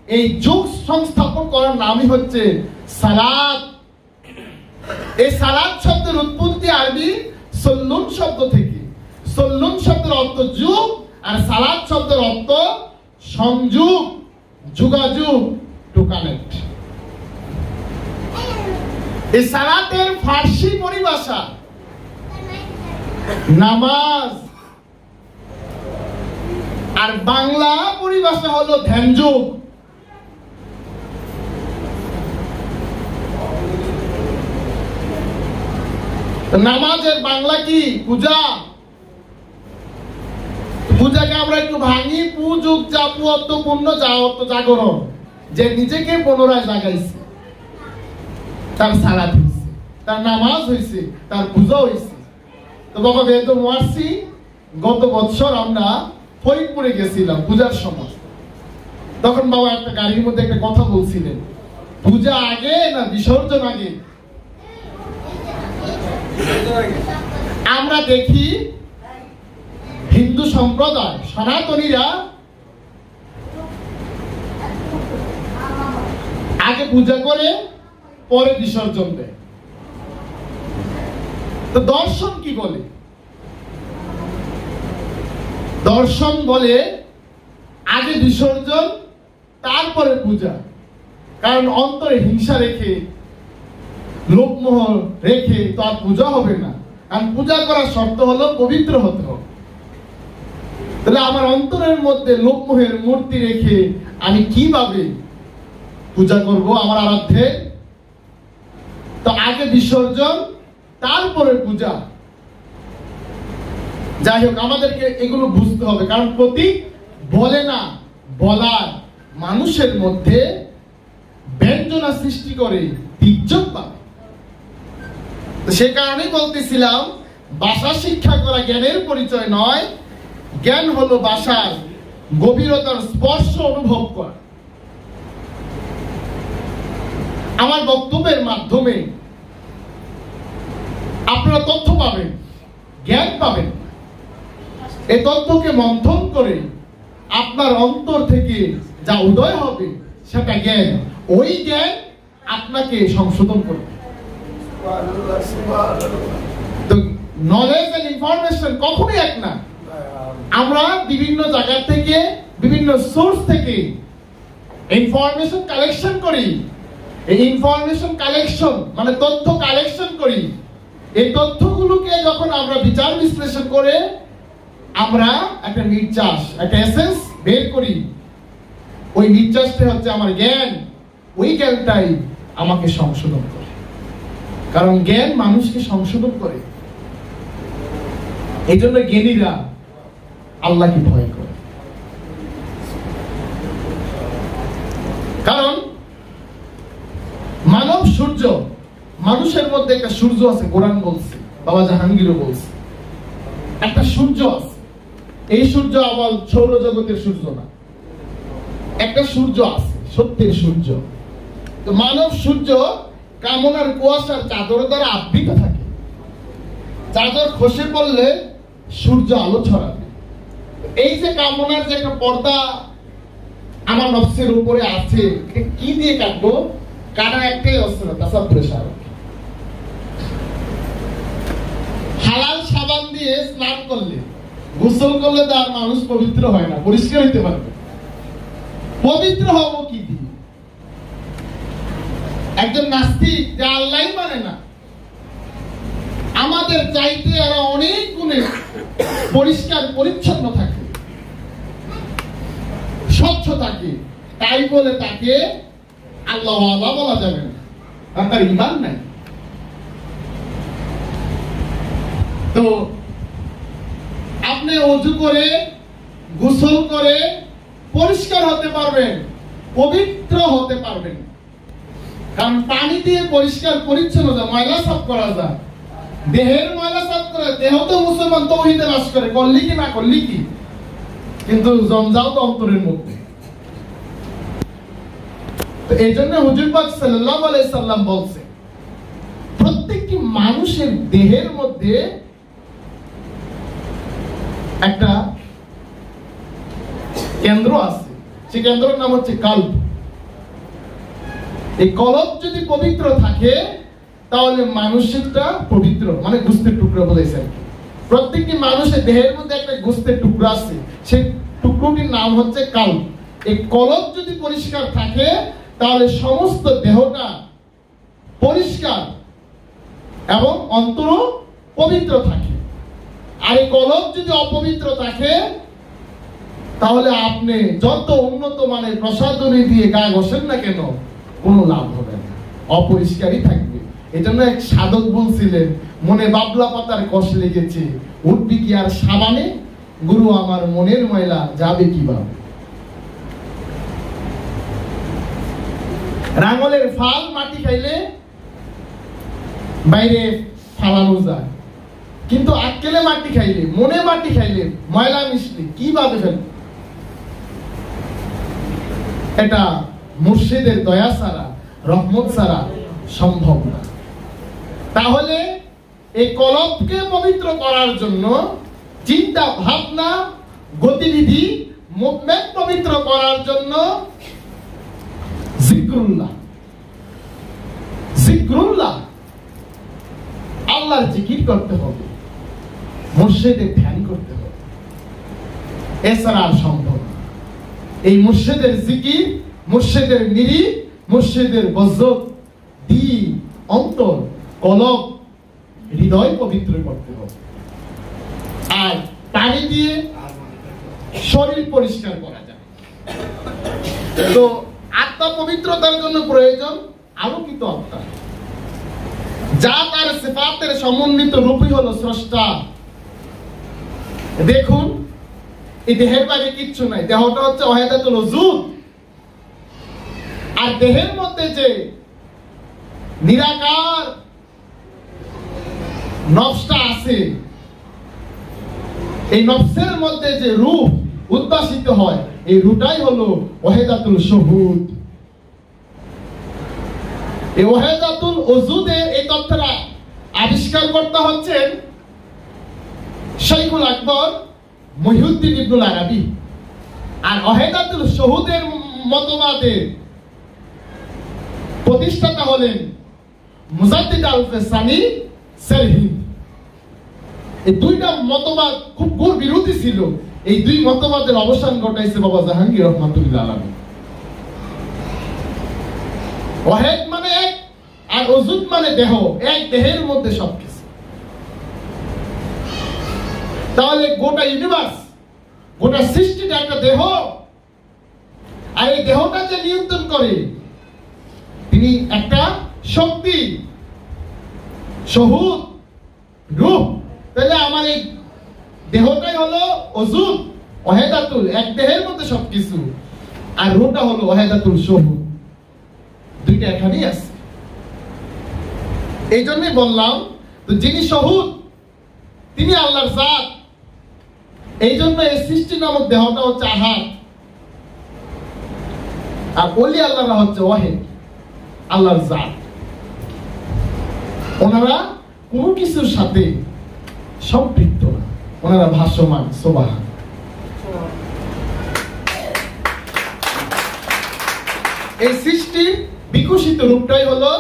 এই যোগ সংস্থাপন করার নামই হচ্ছে সালাত। এই সালাত শব্দের উৎপত্তি আরবি সল্লুন শব্দ থেকে। সল্লুন শব্দের অর্থ যোগ, আর সালাত শব্দের অর্থ সংযোগ, যোগাযোগ, টু কানেক্ট। এই সালাতের ফার্সি পরিভাষা নামাজ, আর বাংলা পরিভাষা হলো ধ্যানযোগ। নামাজের বাংলা কি? পূজা। পূজাকে আমরা একটু ভাঙি, পূজুক যা পুয়ত্ত পূর্ণ যা অর্থ জাগরণ, যে নিজেকে পুনরায় জাগাইছে, তার সালাত হয়েছে, তার নামাজ হয়েছে, তার পূজা হয়েছে। তো বাবা বেদ মোয়াসি, গত বছর আমরা ফরিদপুরে গেছিলাম পূজার সময়। তখন বাবা একটা গাড়ির মধ্যে একটা কথা বলছিলেন, পূজা আগে না বিসর্জন আগে? আমরা দেখি হিন্দু সম্প্রদায়, সনাতনীরা আগে পূজা করে পরে বিসর্জন দেয়। তো দর্শন কি বলে? দর্শন বলে আগে বিসর্জন তারপরে পূজা। কারণ অন্তরে হিংসা রেখে, লোভমোহ রেখে তো আর পূজা হবে না। কারণ পূজা করার শর্ত হলো পবিত্র হতে হবে। তাহলে আমার অন্তরের মধ্যে লোভমোহের মূর্তি রেখে আমি কিভাবে পূজা করব আমার আরাধ্যে? তো আগে বিসর্জন তারপরে পূজা। যাই হোক, আমাদেরকে এগুলো বুঝতে হবে, কারণ প্রতীক বলে না, বলার মানুষের মধ্যে ব্যঞ্জনা সৃষ্টি করে, ইজ্জত পায়। সে কারণেই বলতেছিলাম, ভাষা শিক্ষা করা জ্ঞানের পরিচয় নয়, জ্ঞান হলো ভাষার গভীরতার স্পর্শ অনুভব করা। আমার বক্তব্যের মাধ্যমে আপনারা তথ্য পাবেন, জ্ঞান পাবেন। এই তথ্যকে মন্থন করে আপনার অন্তর থেকে যা উদয় হবে সেটা জ্ঞান। ওই জ্ঞান আপনাকে সংশোধন করবে। তো নলেজ এন্ড ইনফরমেশন কখনোই এক না। আমরা বিভিন্ন জায়গা থেকে, বিভিন্ন সোর্স থেকে ইনফরমেশন কালেকশন করি। এই ইনফরমেশন কালেকশন মানে তথ্য কালেকশন করি। এই তথ্যগুলোকে যখন আমরা বিচার বিশ্লেষণ করে আমরা একটা নির্যাস, একটা এসেন্স বের করি, ওই নির্যাসটা হচ্ছে আমার জ্ঞান। ওই জ্ঞানটাই আমাকে সংশোধন করে, কারণ জ্ঞান মানুষকে সংশোধন করে। এই জন্য জ্ঞানীরা আল্লাহকে ভয় করে। কারণ মানব সূর্য, মানুষের মধ্যে একটা সূর্য আছে। কোরআন বলছে, বাবা জাহাঙ্গীরও বলছে, একটা সূর্য আছে। এই সূর্য আবার সৌরজগতের সূর্য না, একটা সূর্য আছে, সত্যের সূর্য। মানব সূর্য কামনার কুয়াশার চাদর দ্বারা আবৃত থাকে। চাদর খসে পড়লে সূর্য আলো ছড়াবে। এই যে কামনার যে একটা পর্দা আমার নফসের উপরে আছে, কি দিয়ে কাটবো? কাটার একটাই অস্ত্র, তাসাব্বুর শারক। হালাল সাবান দিয়ে স্নান করলে, গোসল করলে তার মানুষ পবিত্র হয় না, পরিষ্কার হইতে পারবে। পবিত্র হব কি দিয়ে? একজন নাস্তিক যে আল্লাহই মানে না, আমাদের চাইতে এরা অনেক গুণে পরিষ্কার পরিচ্ছন্ন থাকে, স্বচ্ছ থাকে, তাই বলে তাকে আল্লাহ আল্লাহ বলা যাবে না, তার ঈমান নাই। তো আপনি ওযু করে গোসল করে পরিষ্কার হতে পারবেন, পবিত্র হতে পারবেন। কারণ পানি দিয়ে পরিষ্কার পরিচ্ছন্ন যায়, ময়লা সাফ করা যায়। দেহের ময়লা সাফ করে, দেহ তো মুসলমান তৌহিদে বাস করে, করলি কি না করলি কি, কিন্তু জঞ্জাল তো অন্তরের মধ্যে। তো এই জন্য হুজুর পাক সাল্লাল্লাহু আলাইহি সাল্লাম বলছে, প্রত্যেকটি মানুষের দেহের মধ্যে একটা কেন্দ্র আছে, সেই কেন্দ্রের নাম হচ্ছে কলব। এই কলব যদি পবিত্র থাকে তাহলে মানুষটা পবিত্র, মানে গোস্তের টুকরো বলেছেন। প্রত্যেকটি মানুষের দেহের মধ্যে একটা গোস্তের টুকরো আছে, সেই টুকরোটির নাম হচ্ছে কলব। এই কলব যদি পরিষ্কার থাকে তাহলে সমস্ত দেহটা পরিষ্কার এবং অন্তর পবিত্র থাকে। আর এই কলব যদি অপবিত্র থাকে তাহলে আপনি যত উন্নত মানের প্রসাধনী দিয়ে গায়ে ঘষেন না কেন, কোনো লাভ হবে না, অপরিষ্কারই থাকবে। এই জন্য এক সাধক বলছিলেন, মনে বাবলা পাতার কষ লেগেছে, উঠবি কি আর সাবানে, গুরু আমার মনের ময়লা যাবে কিভাবে। রাঙলের ফাল মাটি খাইলে বাইরে ফালানো যায়, কিন্তু আক্কেলে মাটি খাইলে, মনে মাটি খাইলে, ময়লা মিশলে কিভাবে ফেলবে? এটা মুর্শিদের দয়া ছাড়া, রহমত ছাড়া সম্ভব না। তাহলে এই কলবকে পবিত্র করার জন্য চিন্তা ভাবনা, গতিবিধি, মুভমেন্ট পবিত্র করার জন্য জিক্রুল্লাহ, জিক্রুল্লাহ, আল্লাহর জিকির করতে হবে, মুর্শিদের ধ্যান করতে হবে, এছাড়া আর সম্ভব না। এই মুর্শিদের জিকির, মুর্শিদের নিরিখ, মুর্শিদের বজ্রত দিল, অন্তর, কলব, হৃদয় পবিত্র করতে হবে। আর পানি দিয়ে শরীর পরিষ্কার করা যায়। তো আত্মা পবিত্রতার জন্য প্রয়োজন আলোকিত আত্মা, যা তার সিফাতের সমন্বিত রূপই হলো স্রষ্টা। দেখুন, এই দেহের বাইরে কিচ্ছু নাই, দেহটা হচ্ছে ওয়াহিদাতুল ওজুদ। আর দেহের মধ্যে যে নিরাকার নফসটা আছে, এই নফসের মধ্যে যে রূহ উদ্ভাসিত হয়, এই রূহটাই হলো ওয়াহিদাতুল শুহুদ। এই ওয়াহিদাতুল ওজুদের এই তথ্যটা আবিষ্কার করতে হচ্ছেন শাইখুল আকবর মুহিউদ্দিন ইবনুল আরাবী। আর ওয়াহিদাতুল শুহুদের মতবাদের প্রতিষ্ঠাতা হলেন মুজাদ্দিদ আল-ফিসানি সেরহিন। এই দুইটা মতবাদ খুব ঘোর বিরোধী ছিল। এই দুই মতবাদের অবসান ঘটাইছে বাবা জাহাঙ্গীর রহমাতুল্লাহ আলাইহি। ওয়াহিদ মানে এক, আর ওজুদ মানে দেহ, এক দেহের মধ্যে সবকিছু। তাহলে গোটা ইউনিভার্স, গোটা সৃষ্টিটা একটা দেহ। আর এই দেহটা যে নিয়ন্ত্রণ করে তিনি একটা শক্তি, শুহুদ, রূহ। তাহলে আমার এই দেহটাই হলো ওজুদ, ওয়াহিদাতুল, এক দেহের মধ্যে সবকিছু। আর রূহটা হলো ওয়াহিদাতুল শুহুদ, দুইটা এখানেই আছে। এই জন্যই বললাম, তো যিনি শুহুদ তিনি আল্লাহর জাত। এই জন্য এই সৃষ্টি নামক দেহটা হচ্ছে আহাদ, আর ওলি আল্লাহরা হচ্ছে ওয়াহিদ। আল্লাহর জাত। ওনারা কোনো কিছুর সাথে সম্পৃক্ত না, ওনারা ভাসমান। সুবহান। এই সৃষ্টির বিকশিত রূপটাই হলো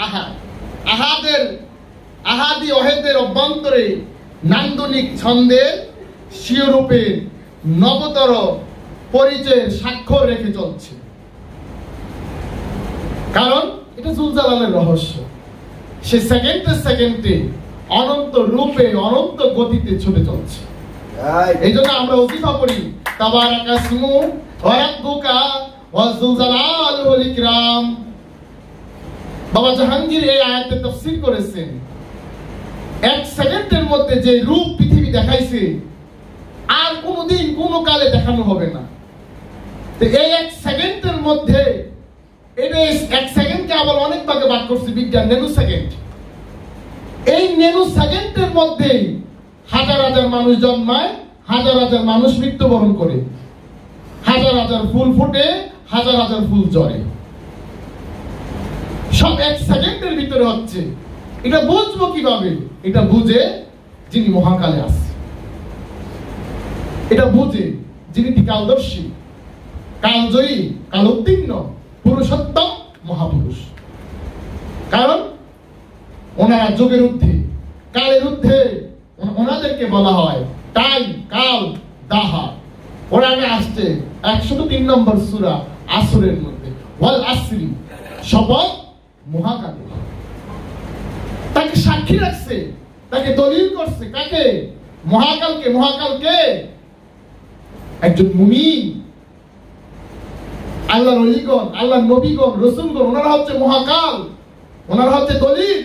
আহাদ। আহাদি ওহেদের অভ্যন্তরে নান্দনিক ছন্দের স্বীয় রূপে নবতর পরিচয়ের স্বাক্ষর রেখে চলছে। কারণ এটা জুলজালালের রহস্য। সে সেকেন্ডে অনন্ত রূপে অনন্ত গতিতে ছুটে চলছে। এই জন্য আমরা ওজিফা পড়ি, তাবারাকা ইসমু ওয়া রাব্বুকা ওয়া যুলজালালুল ইকরাম। বাবা জাহাঙ্গীর এই আয়াতে তাফসীর করেছেন, এক সেকেন্ডের মধ্যে যে রূপ পৃথিবী দেখাইছে আর কোনোদিন কোনো কালে দেখানো হবে না। তো এই এক সেকেন্ডের মধ্যে, এটা এক সেকেন্ডকে আবার অনেক ভাগে ভাগ করছে বিজ্ঞান, ন্যানো সেকেন্ড। এই ন্যানো সেকেন্ডের মধ্যে হাজার হাজার মানুষ জন্মায়, হাজার হাজার মানুষ মৃত্যুবরণ করে, হাজার হাজার ফুল ফুটে, হাজার হাজার ফুল ঝরে, সব এক সেকেন্ডের ভিতরে হচ্ছে। এটা বুঝবো কিভাবে? এটা বুঝে যিনি মহাকালে আছে, এটা বুঝে যিনি ত্রিকালদর্শী, কালজয়ী, কালোত্তীর্ণ, পুরুষোত্তম মহাপুরুষ। কারণ ওনারা যুগের ঊর্ধ্বে, কালের ঊর্ধ্বে। ওনাদেরকে বলা হয় টাইম, কাল, দাহার। কোরআনে আসছে 103 নম্বর সূরা আসরের মধ্যে, ওয়াল আসরি, শপথ মহাকালে। তাকে সাক্ষী রাখছে, তাকে দলিল করছে। কাকে? মহাকালকে। মহাকালকে একজন মুমিন, আল্লাহর ওলিগণ, আল্লাহর নবীগণ, রাসূলগণ, ওনারা হচ্ছে মহাকাল। ওনারা হচ্ছে দলিল,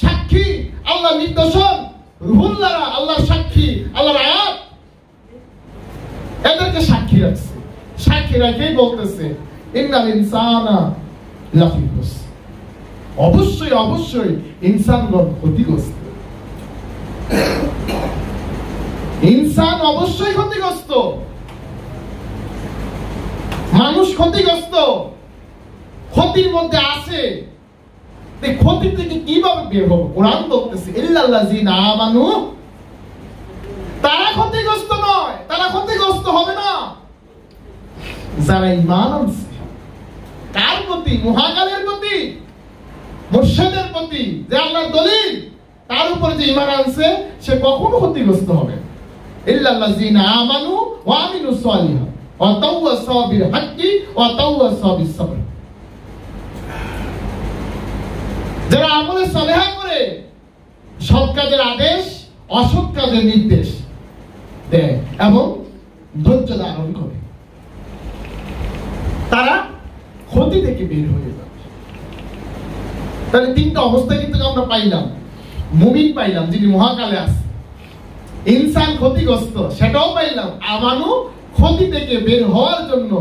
সাক্ষী, আল্লাহর নির্দেশন, রুহুল্লাহরা আল্লাহর সাক্ষী, আল্লাহর আয়াত। এদেরকে সাক্ষী রাখছে। সাক্ষী রাখেই বলতেছে ইন্নাল ইনসানা লাফি খুসর। অবশ্যই অবশ্যই ইনসানগণ ক্ষতিগ্রস্ত। ইনসান অবশ্যই ক্ষতিগ্রস্ত, মানুষ ক্ষতিগ্রস্ত, ক্ষতির মধ্যে আছে। এই ক্ষতি থেকে কিভাবে বের হবো? কোরআন বলতেছে ইল্লাল্লাযিনা আমানু, তারা ক্ষতিগ্রস্ত নয়, তারা ক্ষতিগ্রস্ত হবে না যারা ঈমান আনছে। কার প্রতি? মহাকালের প্রতি, মুর্শিদের প্রতি, যে আল্লাহর দলিল, তার উপরে যে ঈমান আনছে সে কখনো ক্ষতিগ্রস্ত হবে না। ইল্লাল্লাযিনা আমানু ওয়া আমিলুস সালিহাত ওয়া তাওয়াসাউ বিল হাক্কি ওয়া তাওয়াসাউ বিস সাবর। যারা আমলে সালেহা করে, সৎ কাজের আদেশ, অসৎ কাজের নির্দেশ দেয় এবং ধৈর্য ধারণ করে, তারা ক্ষতি থেকে বের হয়ে যাবে। তাহলে তিনটা অবস্থা কিন্তু আমরা পাইলাম। মুমিন পাইলাম যিনি মহাকালে আছে, ইনসান ক্ষতিগ্রস্ত সেটাও পাইলাম, আমানু ক্ষতি থেকে বের হওয়ার জন্য,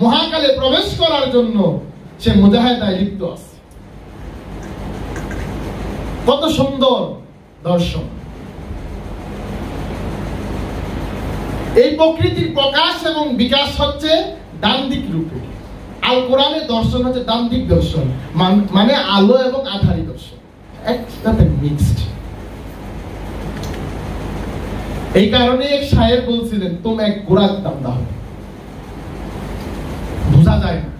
মহাকালে প্রবেশ করার জন্য সে মুজাহিদায় লিপ্ত আছে। কত সুন্দর দর্শন! এই প্রকৃতির প্রকাশ এবং বিকাশ হচ্ছে দান্দিক রূপে। আল কোরআনের দর্শন হচ্ছে দান্দিক দর্শন, মানে আলো এবং আধারি দর্শন, একসাথে মিক্সড। এই কারণে এক শায়ের বলছিলেন, তুমি এক গোড়ার দাম দাও, বোঝা যায় না।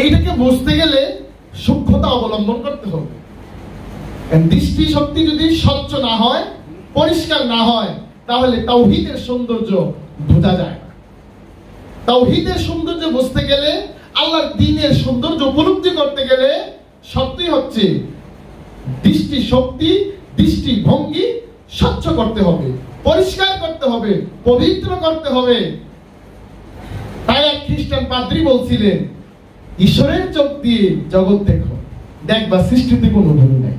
এইটাকে বুঝতে গেলে সূক্ষ্মতা অবলম্বন করতে হবে। দৃষ্টি শক্তি যদি স্বচ্ছ না হয়, পরিষ্কার না হয়, তাহলে তাওহীদের সৌন্দর্য বোঝা যায় না। তাওহীদের সৌন্দর্য বুঝতে গেলে, আল্লাহর দ্বীনের সৌন্দর্য উপলব্ধি করতে গেলে সত্যি হচ্ছে দৃষ্টি শক্তি, দৃষ্টি ভঙ্গি স্বচ্ছ করতে হবে, পরিষ্কার করতে হবে, পবিত্র করতে হবে। তাই এক খ্রিস্টান পাদ্রী বলছিলেন, ঈশ্বরের চোখ দিয়ে জগৎ দেখো, দেখবা সৃষ্টিতে কোনো ভুল নাই।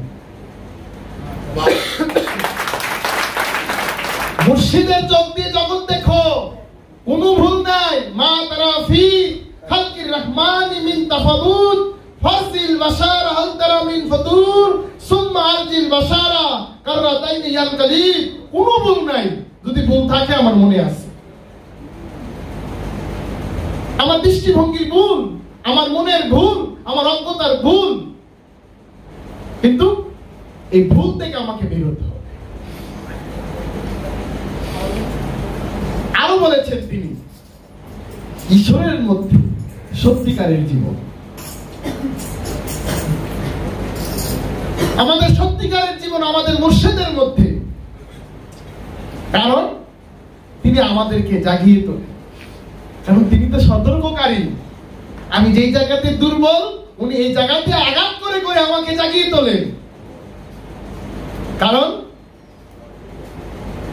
মুর্শিদের চোখ দিয়ে জগৎ দেখো, কোনো ভুল নাই। মা তারা ফি খালকির রহমানি মিন তাফাবুত ফাসিল বাশারা হাল তারা মিন ফুতুর সুম্মা আলজিল বাশারা কাররাতাইনি ইয়ানকালিব। কোনো ভুল নাই। যদি ভুল থাকে আমার মনে আছে, আমার দৃষ্টিভঙ্গির ভুল, আমার মনের ভুল, আমার অজ্ঞতার ভুল, কিন্তু এই ভুল থেকে আমাকে বেরোতে হবে। আরো বলেছেন তিনি, ঈশ্বরের মধ্যে সত্যিকারের জীবন। আমাদের সত্যিকারের জীবন আমাদের মুর্শিদের মধ্যে, কারণ তিনি আমাদেরকে জাগিয়ে তোলেন, কারণ তিনি তো সতর্ককারী। আমি যেই জায়গাতে দুর্বল, উনি এই জায়গাতে আঘাত করে করে আমাকে জাগিয়ে তোলেন, কারণ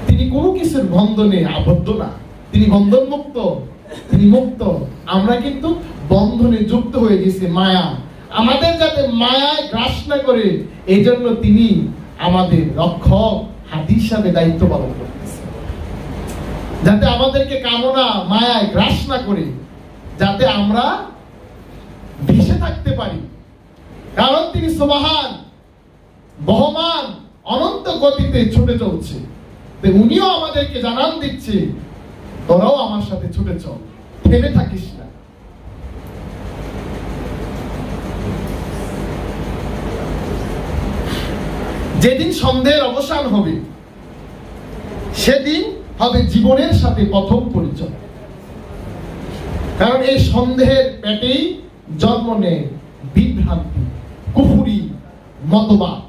তিনি কোনো কিছুর বন্ধনে আবদ্ধ না, তিনি বন্ধন মুক্ত, তিনি মুক্ত। আমরা কিন্তু বন্ধনে যুক্ত হয়ে গেছি, মায়া আমাদের যাতে মায়ায় গ্রাস না করে, এই জন্য তিনি আমাদের রক্ষক হাতি হিসাবে দায়িত্ব পালন করতেছে, যাতে আমাদেরকে কামনা মায়ায় গ্রাস না করে, যাতে আমরা ভেসে থাকতে পারি। কারণ তিনি সুবহান, বহমান, অনন্ত গতিতে ছুটে চলছে। উনিও আমাদেরকে জানান দিচ্ছে, তোরাও আমার সাথে ছুটে চল, থেমে থাকিস না। যেদিন সন্দেহের অবসান হবে, সেদিন হবে জীবনের সাথে প্রথম পরিচয়। কারণ এই সন্দেহের পেটেই জন্ম নেয় বিভ্রান্তি, কুফরি, মতবাদ।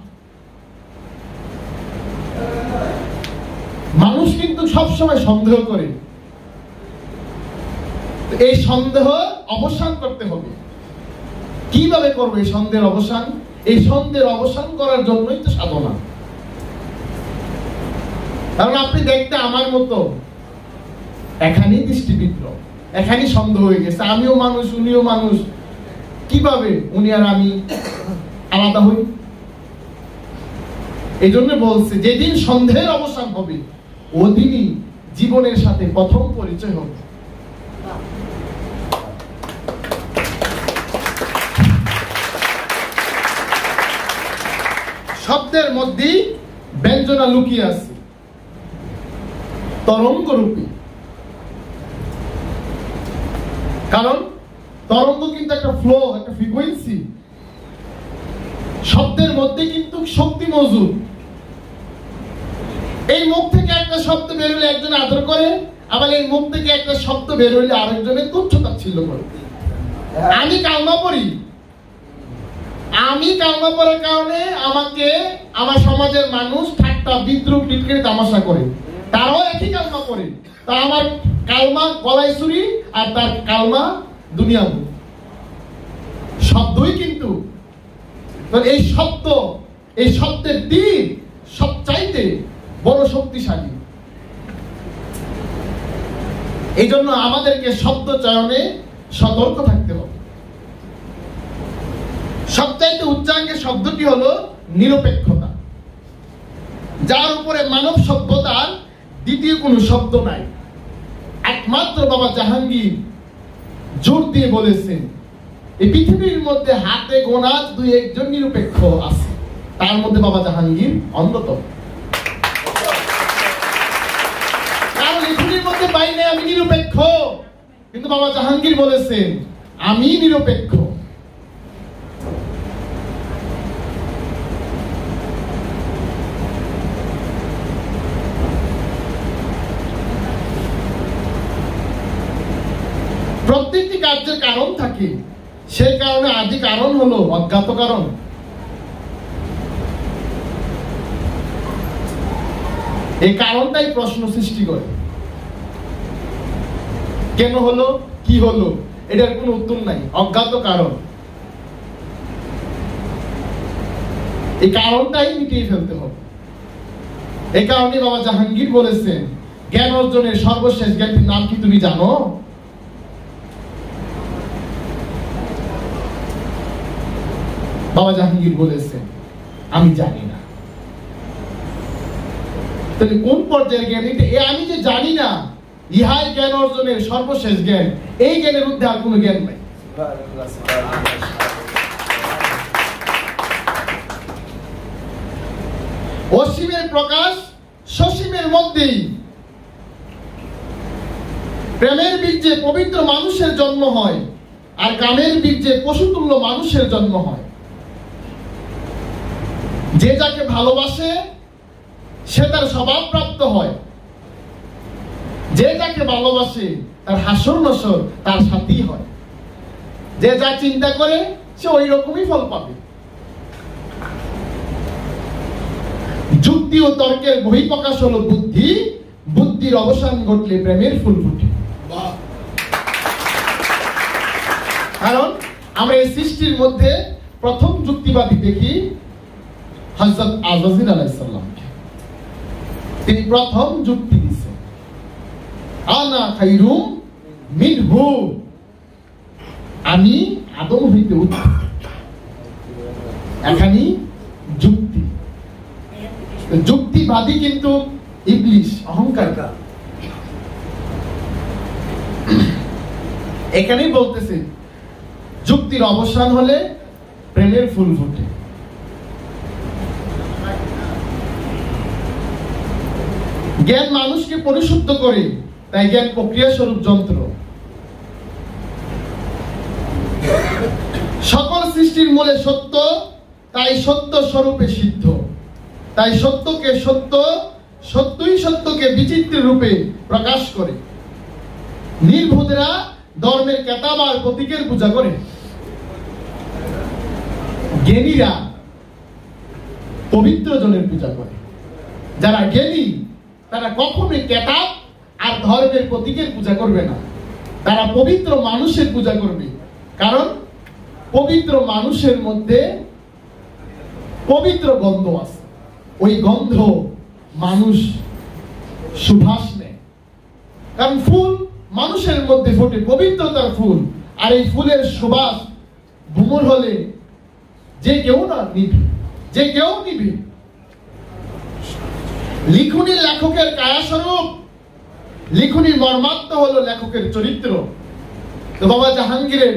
মানুষ কিন্তু সবসময় সন্দেহ করে, এই সন্দেহ অবসান করতে হবে। কিভাবে করবে এই সন্দেহের অবসান? এই সন্দেহের অবসান করার জন্যই তো সাধনা। কারণ আপনি দেখতে আমার মতো, এখানেই দৃষ্টিবিদ্ধ, এখানেই সন্দেহ হয়ে গেছে, আমিও মানুষ, উনিও মানুষ, কিভাবে উনি আর আমি আলাদা হই? এই জন্য বলছে, যেদিন সন্দেহের অবসান হবে, ওদিনই জীবনের সাথে প্রথম পরিচয় হবে। শব্দের মধ্যে ব্যঞ্জনা লুকিয়ে আছে, তরঙ্গ রূপী। কারণ তরঙ্গ কিন্তু একটা ফ্লো, একটা ফ্রিকোয়েন্সি। শব্দের মধ্যে কিন্তু শক্তি মজুদ। এই মুখ থেকে একটা শব্দ বের হলে একজন আদর করে, আবার এই মুখ থেকে একটা শব্দ বের হলে আরেকজনের তুচ্ছ-তাচ্ছিল্য করে। আমি কালমা পড়ি, আমি কালমা পড়ার কারণে আমাকে আমার সমাজের মানুষ ঠাট্টা, বিদ্রুপ, টিটকারি, তামাশা করে। তারাও একই কালমা পড়ে, তা আমার কালমা গলায় ছুরি আর তার কালমা দুনিয়া। শব্দই কিন্তু এই শব্দ, এই শব্দের তীর সবচাইতে বড় শক্তিশালী। এই জন্য আমাদেরকে শব্দ চয়নে সতর্ক থাকতে হবে। সবচাইতে উচ্চাঙ্গের শব্দটি হলো নিরপেক্ষতা, যার উপরে মানব সভ্যতার দ্বিতীয় কোনো শব্দ নাই। একমাত্র বাবা জাহাঙ্গীর জোর দিয়ে বলেছেন, এই পৃথিবীর মধ্যে হাতে গোনা 2-1 জন নিরপেক্ষ আছে, তার মধ্যে বাবা জাহাঙ্গীর অন্যতম। কারণ পৃথিবীর মধ্যে পাই নাই আমি নিরপেক্ষ, কিন্তু বাবা জাহাঙ্গীর বলেছেন আমি নিরপেক্ষ। প্রত্যেকটি কার্যের কারণ থাকে, সেই কারণে আদি কারণ হলো অজ্ঞাত কারণ। এই কারণটাই প্রশ্ন সৃষ্টি করে, কেন হলো, কি হলো, এটার কোনো উত্তর নাই, অজ্ঞাত কারণ। এই কারণটাই মিটিয়ে ফেলতে হবে। এই কারণে বাবা জাহাঙ্গীর বলেছেন, জ্ঞান অর্জনের সর্বশেষ জ্ঞানটির নাম কি তুমি জানো? বাবা জাহাঙ্গীর বলেছেন আমি জানি না। তাহলে কোন পর্যায়ের জ্ঞান এটা? আমি যে জানি না, ইহাই জ্ঞান অর্জনের সর্বশেষ জ্ঞান। এই জ্ঞানের মধ্যে আর কোনো জ্ঞান নাই। অসীমের প্রকাশ সসীমের মধ্যেই। প্রেমের বীজে পবিত্র মানুষের জন্ম হয়, আর কামের বীর্যে পশুতুল্য মানুষের জন্ম হয়। যে যাকে ভালোবাসে সে তার স্বভাবপ্রাপ্ত হয়। যে যাকে ভালোবাসে তার হাসর নসর তার সাথেই হয়। যে যা চিন্তা করে সে ওই রকমই ফল পাবে। যুক্তি ও তর্কের বহিঃপ্রকাশ হলো বুদ্ধি, বুদ্ধির অবসান ঘটলে প্রেমের ফুল ফুটে। কারণ আমরা এই সৃষ্টির মধ্যে প্রথম যুক্তিবাদী দেখি হযরত আযরাইল আলাইহিস সালামকে। তিনি প্রথম যুক্তি দিয়েছেন, আনা খায়রুম মিনহু, আমি আদম হইতে উত্তম। এখানে যুক্তি, যুক্তিবাদী কিন্তু ইবলিশ, অহংকার। এখানেই বলতেছে যুক্তির অবসান হলে প্রেমের ফুল ফোটে। জ্ঞান মানুষকে পরিশুদ্ধ করে, তাই জ্ঞান প্রক্রিয়া স্বরূপ যন্ত্র। সকল সৃষ্টির মূলে সত্য, তাই সত্য স্বরূপে সিদ্ধ। তাই সত্যকে সত্য, সত্যই সত্যকে বিচিত্র রূপে প্রকাশ করে। নির্বোধেরা ধর্মের কেতাব আর প্রতীকের পূজা করে। জ্ঞানীরা পবিত্র জনের পূজা করে। যারা জ্ঞানী তারা কখনোই কেতাব আর ধর্মের প্রতীকের পূজা করবে না, তারা পবিত্র মানুষের পূজা করবে। কারণ পবিত্র মানুষের মধ্যে পবিত্র গন্ধ আছে। ওই গন্ধ মানুষ সুবাস নেয়। কারণ ফুল মানুষের মধ্যে ফোটে, পবিত্রতার ফুল। আর এই ফুলের সুবাস ভ্রমর হলে যে কেউ না নিবে, যে কেউ নিবে। লিখুনির লেখকের কায়াস্বরূপ, লিখুনির মর্মার্থ হলো লেখকের চরিত্র। তো বাবা জাহাঙ্গীরের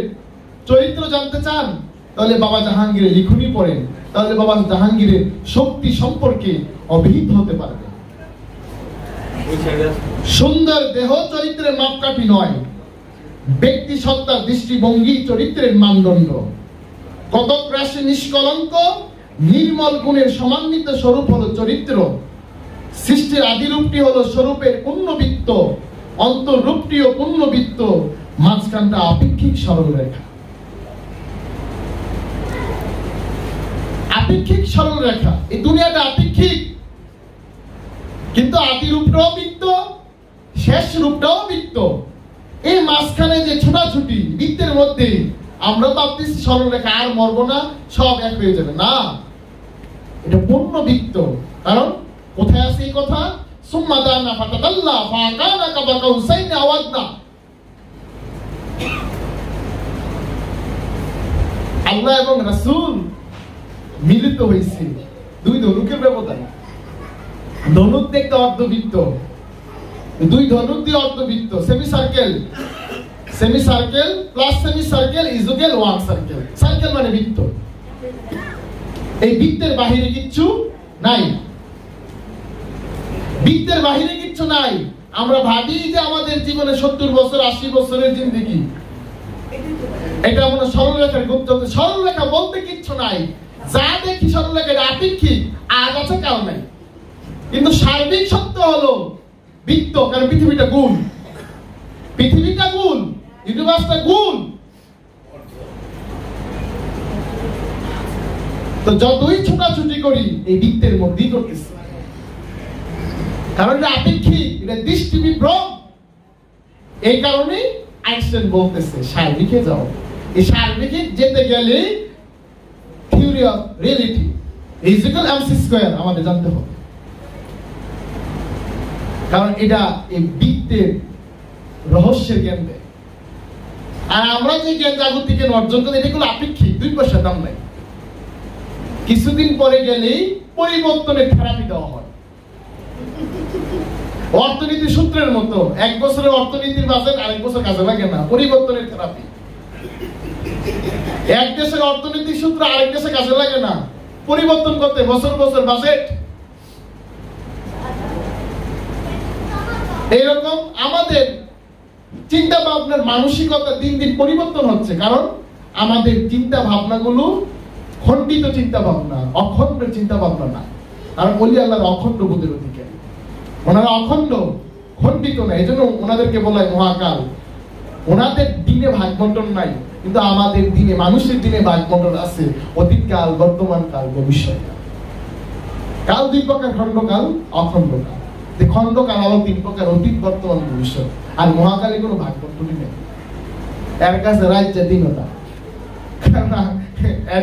চরিত্র জানতে চান, তাহলে বাবা জাহাঙ্গীরের লিখুনি পড়েন, তাহলে বাবা জাহাঙ্গীরের শক্তি সম্পর্কে অভিহিত হতে পারবে। সুন্দর দেহ চরিত্রের মাপকাঠি নয়, ব্যক্তি সত্তার দৃষ্টিভঙ্গি চরিত্রের মানদণ্ড। কতক রাশি নিষ্কলঙ্ক নির্মল গুণের সমান্বিত স্বরূপ হলো চরিত্র। সৃষ্টির আদিরূপটি হলো স্বরূপের পূর্ণবৃত্ত, অন্তররূপটিও পূর্ণবৃত্ত, মাঝখানটা আপেক্ষিক সরলরেখা। আপেক্ষিক সরলরেখা, এই দুনিয়াটা আপেক্ষিক, কিন্তু আদি রূপটাও বৃত্ত, শেষ রূপটাও বৃত্ত। এই মাঝখানে যে ছোটাছুটি বৃত্তের মধ্যে আমরা ভাবতেছি সরলরেখা, আর মরবো না, সব এক হয়ে যাবে। না, এটা পূর্ণ বৃত্ত। কারণ কোথায় আছে এই কথা? সুম্মা দানা ফাতাদাল্লা ফাকানা কাবা কাউসাইনি আও আদনা। আল্লাহ এবং রাসূল মিলিত হয়েছে দুই ধনুকের ব্যবধান। ধনুক দেখতে অর্ধবৃত্ত, দুই ধনুক দিয়ে অর্ধবৃত্ত, semi circle. Semi circle plus semi circle is equal one circle. Circle মানে বৃত্ত। এই বৃত্তের বাহিরে কিচ্ছু নাই, বৃত্তের বাহিরে কিচ্ছু নাই। আমরা ভাবি যে আমাদের জীবনে 70 বছর 80 বছরের জিন্দেগি, এটা মনে সরলরেখার গুপ্ত। সরলরেখা বলতে কিচ্ছু নাই। যা দেখি সরলরেখা আপেক্ষিক, আজ আছে কাল নাই। কিন্তু সার্বিক সত্য হলো বৃত্ত। কারণ পৃথিবীটা গোল, পৃথিবীটা গোল, ইউনিভার্সটা গোল। তো যতই ছোটাছুটি করি এই বৃত্তের মধ্যেই করতেছি, কারণ এটা আপেক্ষিক, এটা দৃষ্টি বিভ্রম। এই কারণে আইনস্টাইন বলতেছে সার্বিকে যাও। এই সার্বিকে যেতে গেলে theory of reality is equal MC square আমাদের জানতে হবে। কারণ এটা এই বৃত্তের রহস্যের জ্ঞান দেয়। আর আমরা যে জ্ঞান জাগতিক জ্ঞান অর্জন করি, এগুলো আপেক্ষিক, 2 পয়সা দাম নাই। কিছুদিন পরে গেলেই পরিবর্তনের থেরাপি দেওয়া হয়। অর্থনীতি সূত্রের মতো, 1 বছরের অর্থনীতির বাজেট আরেক বছর কাজে লাগে না, পরিবর্তনের থেরাপি। এক দেশের অর্থনীতির সূত্র আরেক দেশে কাজে লাগে না, পরিবর্তন করতে বছর বছর বাজেট। এইরকম আমাদের চিন্তা ভাবনার মানসিকতা দিন দিন পরিবর্তন হচ্ছে, কারণ আমাদের চিন্তা ভাবনাগুলো খণ্ডিত চিন্তা ভাবনা, অখণ্ড চিন্তা ভাবনা না। কারণ ওলি আল্লাহর অখণ্ড বোধের অধিকারী, ওনারা অখণ্ড, খণ্ডিত না, এই জন্য ওনাদেরকে বলা হয় মহাকাল। ওনাদের দিনে ভাগ বন্টন নাই, কিন্তু আমাদের দিনে, মানুষের দিনে ভাগ বন্টন আছে, অতীতকাল, বর্তমান কাল, ভবিষ্যৎ কাল। দুই প্রকার, খণ্ডকাল, অখণ্ডকাল। খণ্ডকাল আবার তিন প্রকার, অতীত, বর্তমান, ভবিষ্যৎ। আর মহাকালে কোনো ভাগ বন্টনই নেই, এর কাছে রাত দিনতা,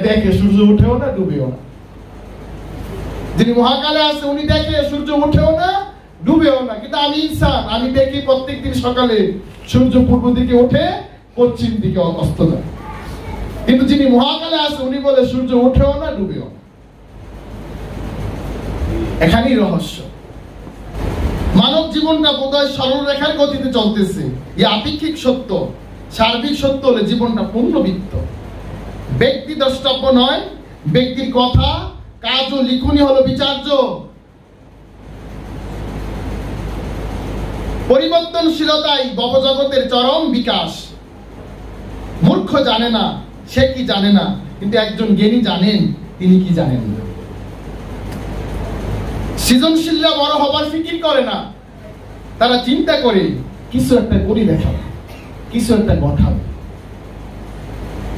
দেখে সূর্য উঠেও না ডুবেও না। যিনি মহাকালে আছে উনি দেখে সূর্য উঠেও না ডুবেও না, কিন্তু আমি ইনসান, আমি দেখি প্রত্যেকদিন সকালে সূর্য পূর্ব দিকে ওঠে, পশ্চিম দিকে অস্ত যায়। কিন্তু যিনি মহাকালে আছে উনি বলে সূর্য উঠেও না ডুবেও না। এখানেই রহস্য। মানব জীবনটা বোধহয় সরল রেখার গতিতে চলতেছে। এই আপেক্ষিক সত্য, সার্বিক সত্য হলে জীবনটা পূর্ণবৃত্ত। ব্যক্তি দ্রষ্টব্য নয়, ব্যক্তির কথা, কাজ ও লিখনই হলো বিচার্য। পরিবর্তনশীলতাই ভবজগতের চরম বিকাশ। মূর্খ জানে না সে কি জানে না, কিন্তু একজন জ্ঞানী জানেন তিনি কি জানেন না। সৃজনশীলরা বড় হবার ফিকির করে না, তারা চিন্তা করে কিছু একটা করি দেখাবে, কিছু একটা ঘটাবে।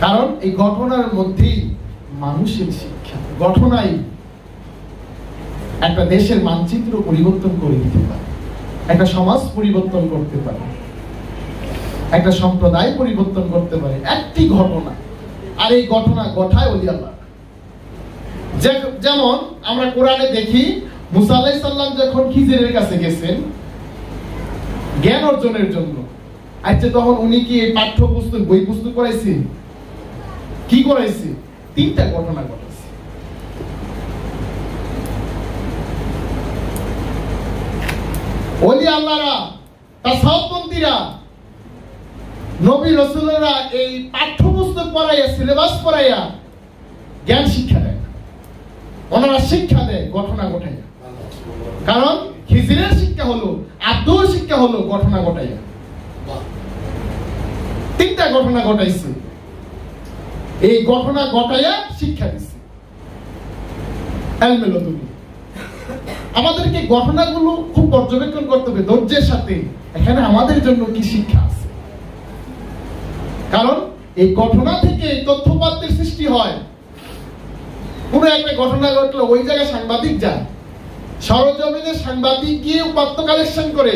কারণ এই ঘটনার মধ্যেই মানুষের শিক্ষা। ঘটনাই একটা দেশের মানচিত্র পরিবর্তন করে দিতে পারে, একটা সমাজ পরিবর্তন করতে পারে, একটা সম্প্রদায় পরিবর্তন করতে পারে একটি ঘটনা। আর এই ঘটনা ঘটায় ওলি আল্লাহ। যেমন আমরা কোরআনে দেখি মুসা আলাইহিস সালাম যখন খিজিরের কাছে গেছেন জ্ঞান অর্জনের জন্য, আচ্ছা তখন উনি কি এই পাঠ্যপুস্তক, বই পুস্তক করাইছে? কি করাইছে? তিনটা ঘটনা ঘটাইছে। ওলি আল্লাহরা, তাসাউফপন্থীরা, নবী রাসূলরা এই পাঠ্যপুস্তক পড়াইয়া, সিলেবাস পড়াইয়া জ্ঞান শিক্ষা দেয়। ওনারা শিক্ষা দেয় ঘটনা ঘটাইয়া। কারণ খিজিরের শিক্ষা হলো, আব্দুর শিক্ষা হলো ঘটনা ঘটাইয়া। তিনটা ঘটনা ঘটাইছে, এই ঘটনা ঘটাইয়া শিক্ষা দিচ্ছে। আমাদেরকে ঘটনাগুলো খুব পর্যবেক্ষণ করতে হবে ধৈর্যের সাথে, এখানে আমাদের জন্য কি শিক্ষা আছে। কারণ এই ঘটনা থেকে তথ্যপাত্রের সৃষ্টি হয়। কোন একটা ঘটনা ঘটলো, ওই জায়গায় সাংবাদিক যায়, সরজমিনে সাংবাদিক গিয়ে উপাত্ত কালেকশন করে,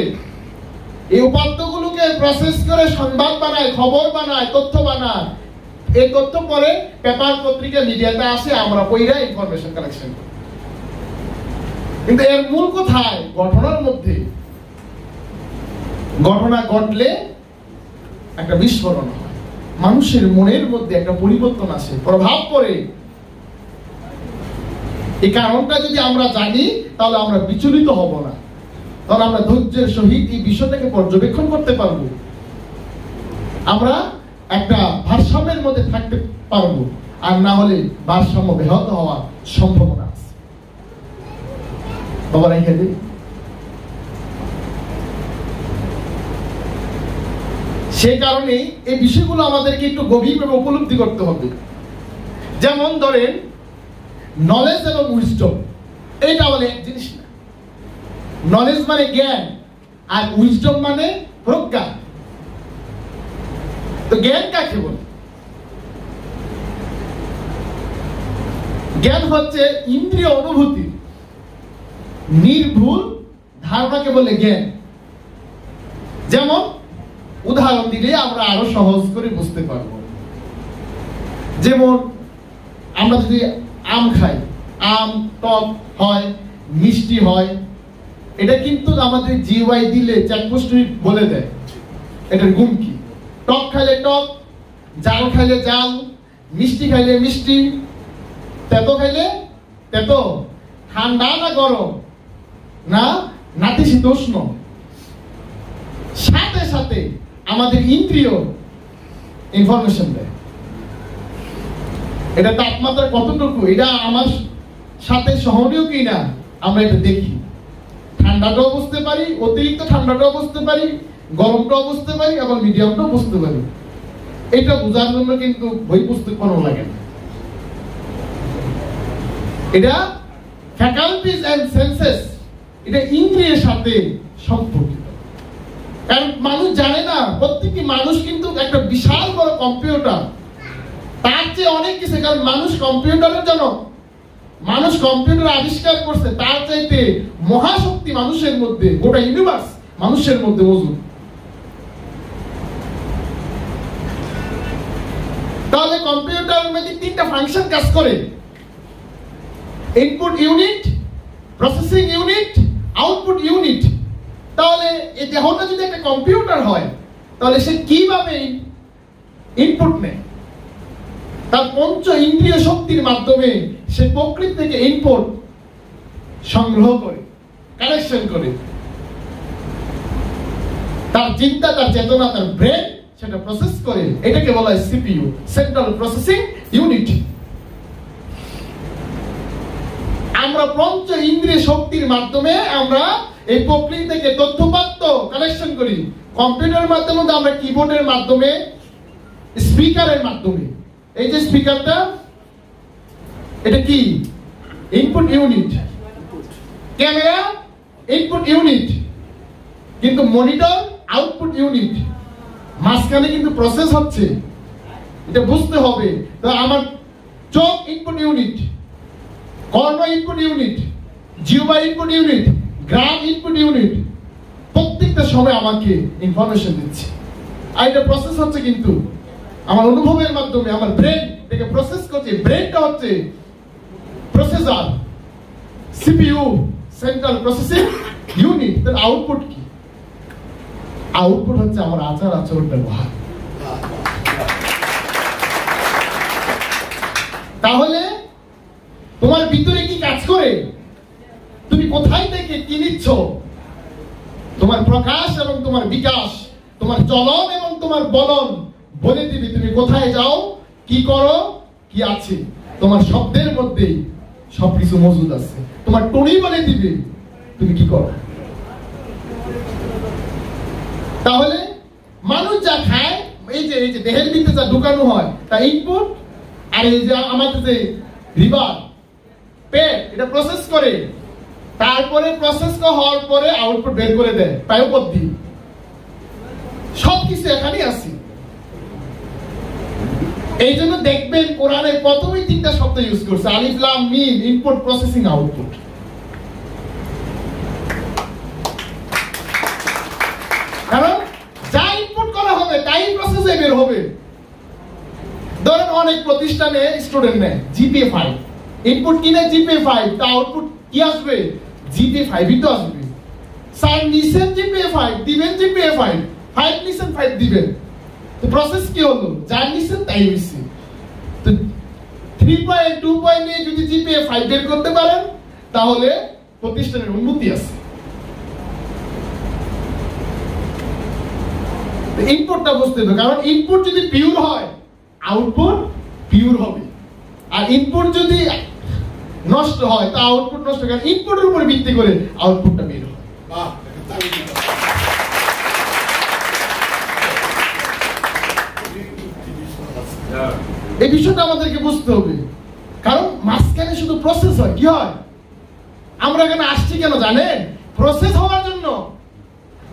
এই উপাত্তগুলোকে প্রসেস করে সংবাদ বানায়, খবর বানায়, তথ্য বানায়। এই তথ্য পরে পেপার, পত্রিকা, মিডিয়াতে আসে, আমরা পড়া ইনফরমেশন কালেকশন করি। কিন্তু এর মূল কোথায়? ঘটনার মধ্যে। ঘটনা ঘটলে একটা বিস্ফোরণ হয়, মানুষের মনের মধ্যে একটা পরিবর্তন আসে, প্রভাব পড়ে। এই কারণটা যদি আমরা জানি তাহলে আমরা বিচলিত হব না, তাহলে আমরা ধৈর্যের সহিত এই বিষয়টাকে পর্যবেক্ষণ করতে পারবো। আমরা একটা ভারসাম্যের মধ্যে থাকতে পারবো, আর না হলে ভারসাম্য ব্যাহত হওয়ার সম্ভাবনা আছে। বাবা রেখে দিই। সেই কারণে এই বিষয়গুলো আমাদেরকে একটু গভীরভাবে উপলব্ধি করতে হবে। যেমন ধরেন নলেজ এবং উইজডম, এটা বলে এক জিনিস না। নলেজ মানে জ্ঞান, আর উইজডম মানে প্রজ্ঞা। তো জ্ঞান কাকে বলে? জ্ঞান হচ্ছে ইন্দ্রিয় অনুভূতি, নির্ভুল ধারণাকে বলে জ্ঞান। যেমন উদাহরণ দিলে আমরা আরো সহজ করে বুঝতে পারবো। যেমন আমরা যদি আম খাই, আম টক হয়, মিষ্টি হয়, এটা কিন্তু আমাদের জিহ্বায় দিলে চাক্ষুষী বলে দেয় এটার গুণ কি। টক খাইলে টক, জাল খাইলে জাল, মিষ্টি খাইলে মিষ্টি, তেতো খাইলে তেতো, ঠান্ডা না গরম, না নাতিশীতোষ্ণ। সাথে সাথে আমাদের ইন্দ্রিয় ইনফরমেশন দেয় এটা তাপমাত্রা কতটুকু, এটা আমার সাথে সহনীয় কি না, আমরা এটা দেখি। ঠান্ডাটাও বুঝতে পারি, অতিরিক্ত ঠান্ডাটাও বুঝতে পারি, গরমটাও বুঝতে পারি, আবার মিডিয়ামটাও বুঝতে পারি। এটা বোঝার জন্য কিন্তু বই পুস্তক পড়ানো লাগে না। এটা ফ্যাকাল্টিজ এন্ড সেন্সেস, এটা ইন্দ্রিয়ের সাথে সম্পর্কিত। কারণ মানুষ জানে না, প্রত্যেকটি মানুষ কিন্তু একটা বিশাল বড় কম্পিউটার, তার চেয়ে অনেক কিছু। কারণ মানুষ কম্পিউটারের জনক, মানুষ কম্পিউটার আবিষ্কার করছে, তার চাইতে মহাশক্তি মানুষের মধ্যে, গোটা ইউনিভার্স মানুষের মধ্যে মজুদ। তাহলে কম্পিউটারের মধ্যে তিনটা ফাংশন কাজ করে: input unit, processing unit, output unit. তাহলে এই দেহটা যদি একটা কম্পিউটার হয়, তাহলে সে কিভাবে ইনপুট নেয়? তার পঞ্চ ইন্দ্রিয় শক্তির মাধ্যমে সে প্রকৃতি থেকে ইনপুট সংগ্রহ করে, কালেকশন করে। তার চিন্তা, তার চেতনা, তার ব্রেন সেটা প্রসেস করে। এটাকে বলা হয় সিপিইউ, সেন্ট্রাল প্রসেসিং ইউনিট। আমরা পঞ্চ ইন্দ্রিয় শক্তির মাধ্যমে আমরা এই প্রকৃতি থেকে তথ্যপাত্র কালেকশন করি। কম্পিউটারের মাধ্যমে আমরা কিবোর্ডের মাধ্যমে, স্পিকারের মাধ্যমে। এই যে স্পিকারটা, এটা কি? Input unit. Camera input unit, কিন্তু মনিটর আউটপুট ইউনিট। মাঝখানে কিন্তু প্রসেস হচ্ছে, এটা বুঝতে হবে। তো আমার চোখ ইনপুট ইউনিট, কর্ণ ইনপুট ইউনিট, জিহ্বা ইনপুট ইউনিট, গ্রাম ইনপুট ইউনিট। প্রত্যেকটা সময় আমাকে ইনফরমেশন দিচ্ছে, আর এটা প্রসেস হচ্ছে কিন্তু আমার অনুভবের মাধ্যমে। আমার ব্রেন এটাকে প্রসেস করছে। ব্রেনটা হচ্ছে processor, CPU, central processing unit. তার আউটপুট কি? আউটপুট হচ্ছে আমার আচার আচরণ, ব্যবহার। তাহলে তোমার ভিতরে কি কাজ করে? তুমি কোথায় থেকে কি নিচ্ছ? তোমার প্রকাশ এবং তোমার বিকাশ, তোমার চলন এবং তোমার বলন বলে দিবে তুমি কোথায় যাও, কি করো, কি আছে। তোমার শব্দের মধ্যে সবকিছু মজুদ আছে। তোমার টনি বলে দিবে তুমি কি করো। তাহলে মানুষ যা খায়, এই যে দেহের ভিতরে যা ঢুকানো হয়, তা ইনপুট। আর এই যে আমাদের যে লিভার, পেট, এটা প্রসেস করে, তারপরে প্রসেস হওয়ার পরে আউটপুট বের করে দেয় পায়ুপদ্ধি। সবকিছু এখানেই আছে। এই জন্য দেখবেন কোরআনের প্রথমেই তিনটা শব্দ ইউজ করছে: আলিফ লাম মিম, ইনপুট, প্রসেসিং, আউটপুট। কারণ যা ইনপুট করা হবে তাই প্রসেসে বের হবে। ধরেন অনেক প্রতিষ্ঠানে স্টুডেন্ট নেয় জিপিএ 5, ইনপুট কিনে জিপিএ 5, তা আউটপুট কি আসবে? জিপিএ 5ই তো আসবে। স্যার নিছেন জিপিএ 5, দিবেন জিপিএ 5, 5 নিছেন 5 দিবেন। তো প্রসেস কি হলো? যা নিছেন তাই হইছে। তো 3.2 পয়েন্ট নিয়ে যদি জিপিএ 5 বের করতে পারেন, তাহলে প্রতিষ্ঠানের উন্নতি আছে। ইনপুটটা বুঝতে হবে, কারণ ইনপুট যদি পিওর হয়, আউটপুট পিওর হবে। আর ইনপুট যদি নষ্ট হয়, তা আউটপুট নষ্ট। কারণ ইনপুটের উপর ভিত্তি করে আউটপুটটা বের হয়। এই বিষয়টা আমাদেরকে বুঝতে হবে। কারণ মাঝখানে শুধু প্রসেস হয়। কি হয়? আমরা এখানে আসছি কেন জানেন? প্রসেস হওয়ার জন্য।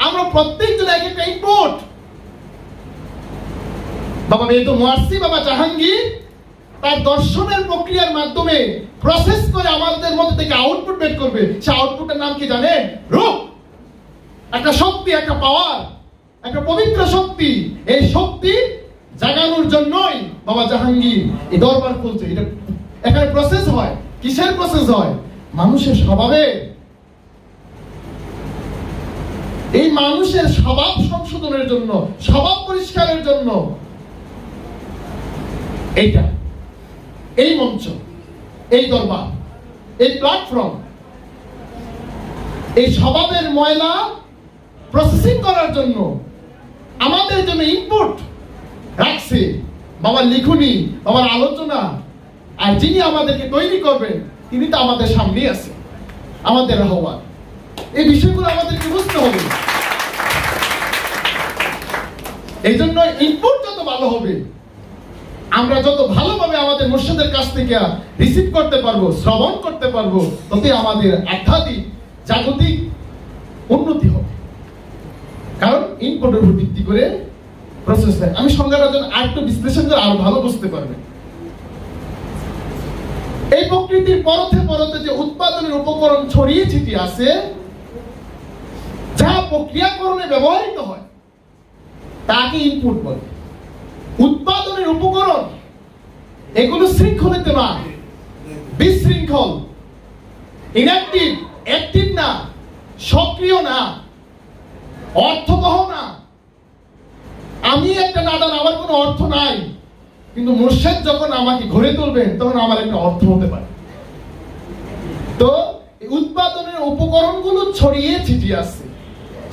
আমরা প্রত্যেকজন এক একটা ইনপুট। বাবা মেয়েতো মুয়াসসি, বাবা জাহাঙ্গীর তার দর্শনের প্রক্রিয়ার মাধ্যমে প্রসেস করে আমাদের মধ্যে থেকে আউটপুট বের করবে। সে আউটপুটের নাম কি জানেন? রূপ। একটা শক্তি, একটা পাওয়ার, একটা পবিত্র শক্তি। এই শক্তি জাগানোর জন্যই বাবা জাহাঙ্গীর এই দরবার খুলছে। এটা এখানে প্রসেস হয়। কিসের প্রসেস হয়? মানুষের স্বভাবে। এই মানুষের স্বভাব সংশোধনের জন্য, স্বভাব পরিষ্কারের জন্য এইটা, এই মঞ্চ, এই দরবার, এই প্ল্যাটফর্ম, এই স্বভাবের ময়লা প্রসেসিং করার জন্য আমাদের জন্য ইনপুট রাখছে বাবার লিখুনি, বাবার আলোচনা। আর যিনি আমাদেরকে তৈরি করবেন তিনি তো আমাদের সামনেই আছে, আমাদের আহ্বান। এই বিষয়গুলো আমাদেরকে বুঝতে হবে। এই জন্য ইনপুট যত ভালো হবে, আমরা যত ভালোভাবে আমাদের মুর্শিদের কাছ থেকে রিসিভ করতে পারবো, শ্রবণ করতে পারবো, ততই আমাদের আধ্যাত্মিক জাগতিক উন্নতি হবে। কারণ ইনপুটের উপর ভিত্তি করে প্রসেস হয়। আমি সংজ্ঞাটা যেন আরেকটু বিশ্লেষণ করে আরো ভালো বুঝতে পারবেন। এই প্রকৃতির পরতে পরতে যে উৎপাদনের উপকরণ ছড়িয়ে ছিটিয়ে আছে, যা প্রক্রিয়াকরণে ব্যবহৃত হয়, তাকে ইনপুট বলে। উৎপাদনের উপকরণ এগুলো শৃঙ্খলিত না, বিশৃঙ্খল, ইনঅ্যাক্টিভ, অ্যাক্টিভ না, সক্রিয় না, অর্থবহ না। আমি একটা নাদান, আমার কোনো অর্থ নাই, কিন্তু মুর্শিদ যখন আমাকে ঘুরে তুলবেন তখন আমার একটা অর্থ হতে পারে। তো উৎপাদনের উপকরণগুলো ছড়িয়ে ছিটিয়ে আছে,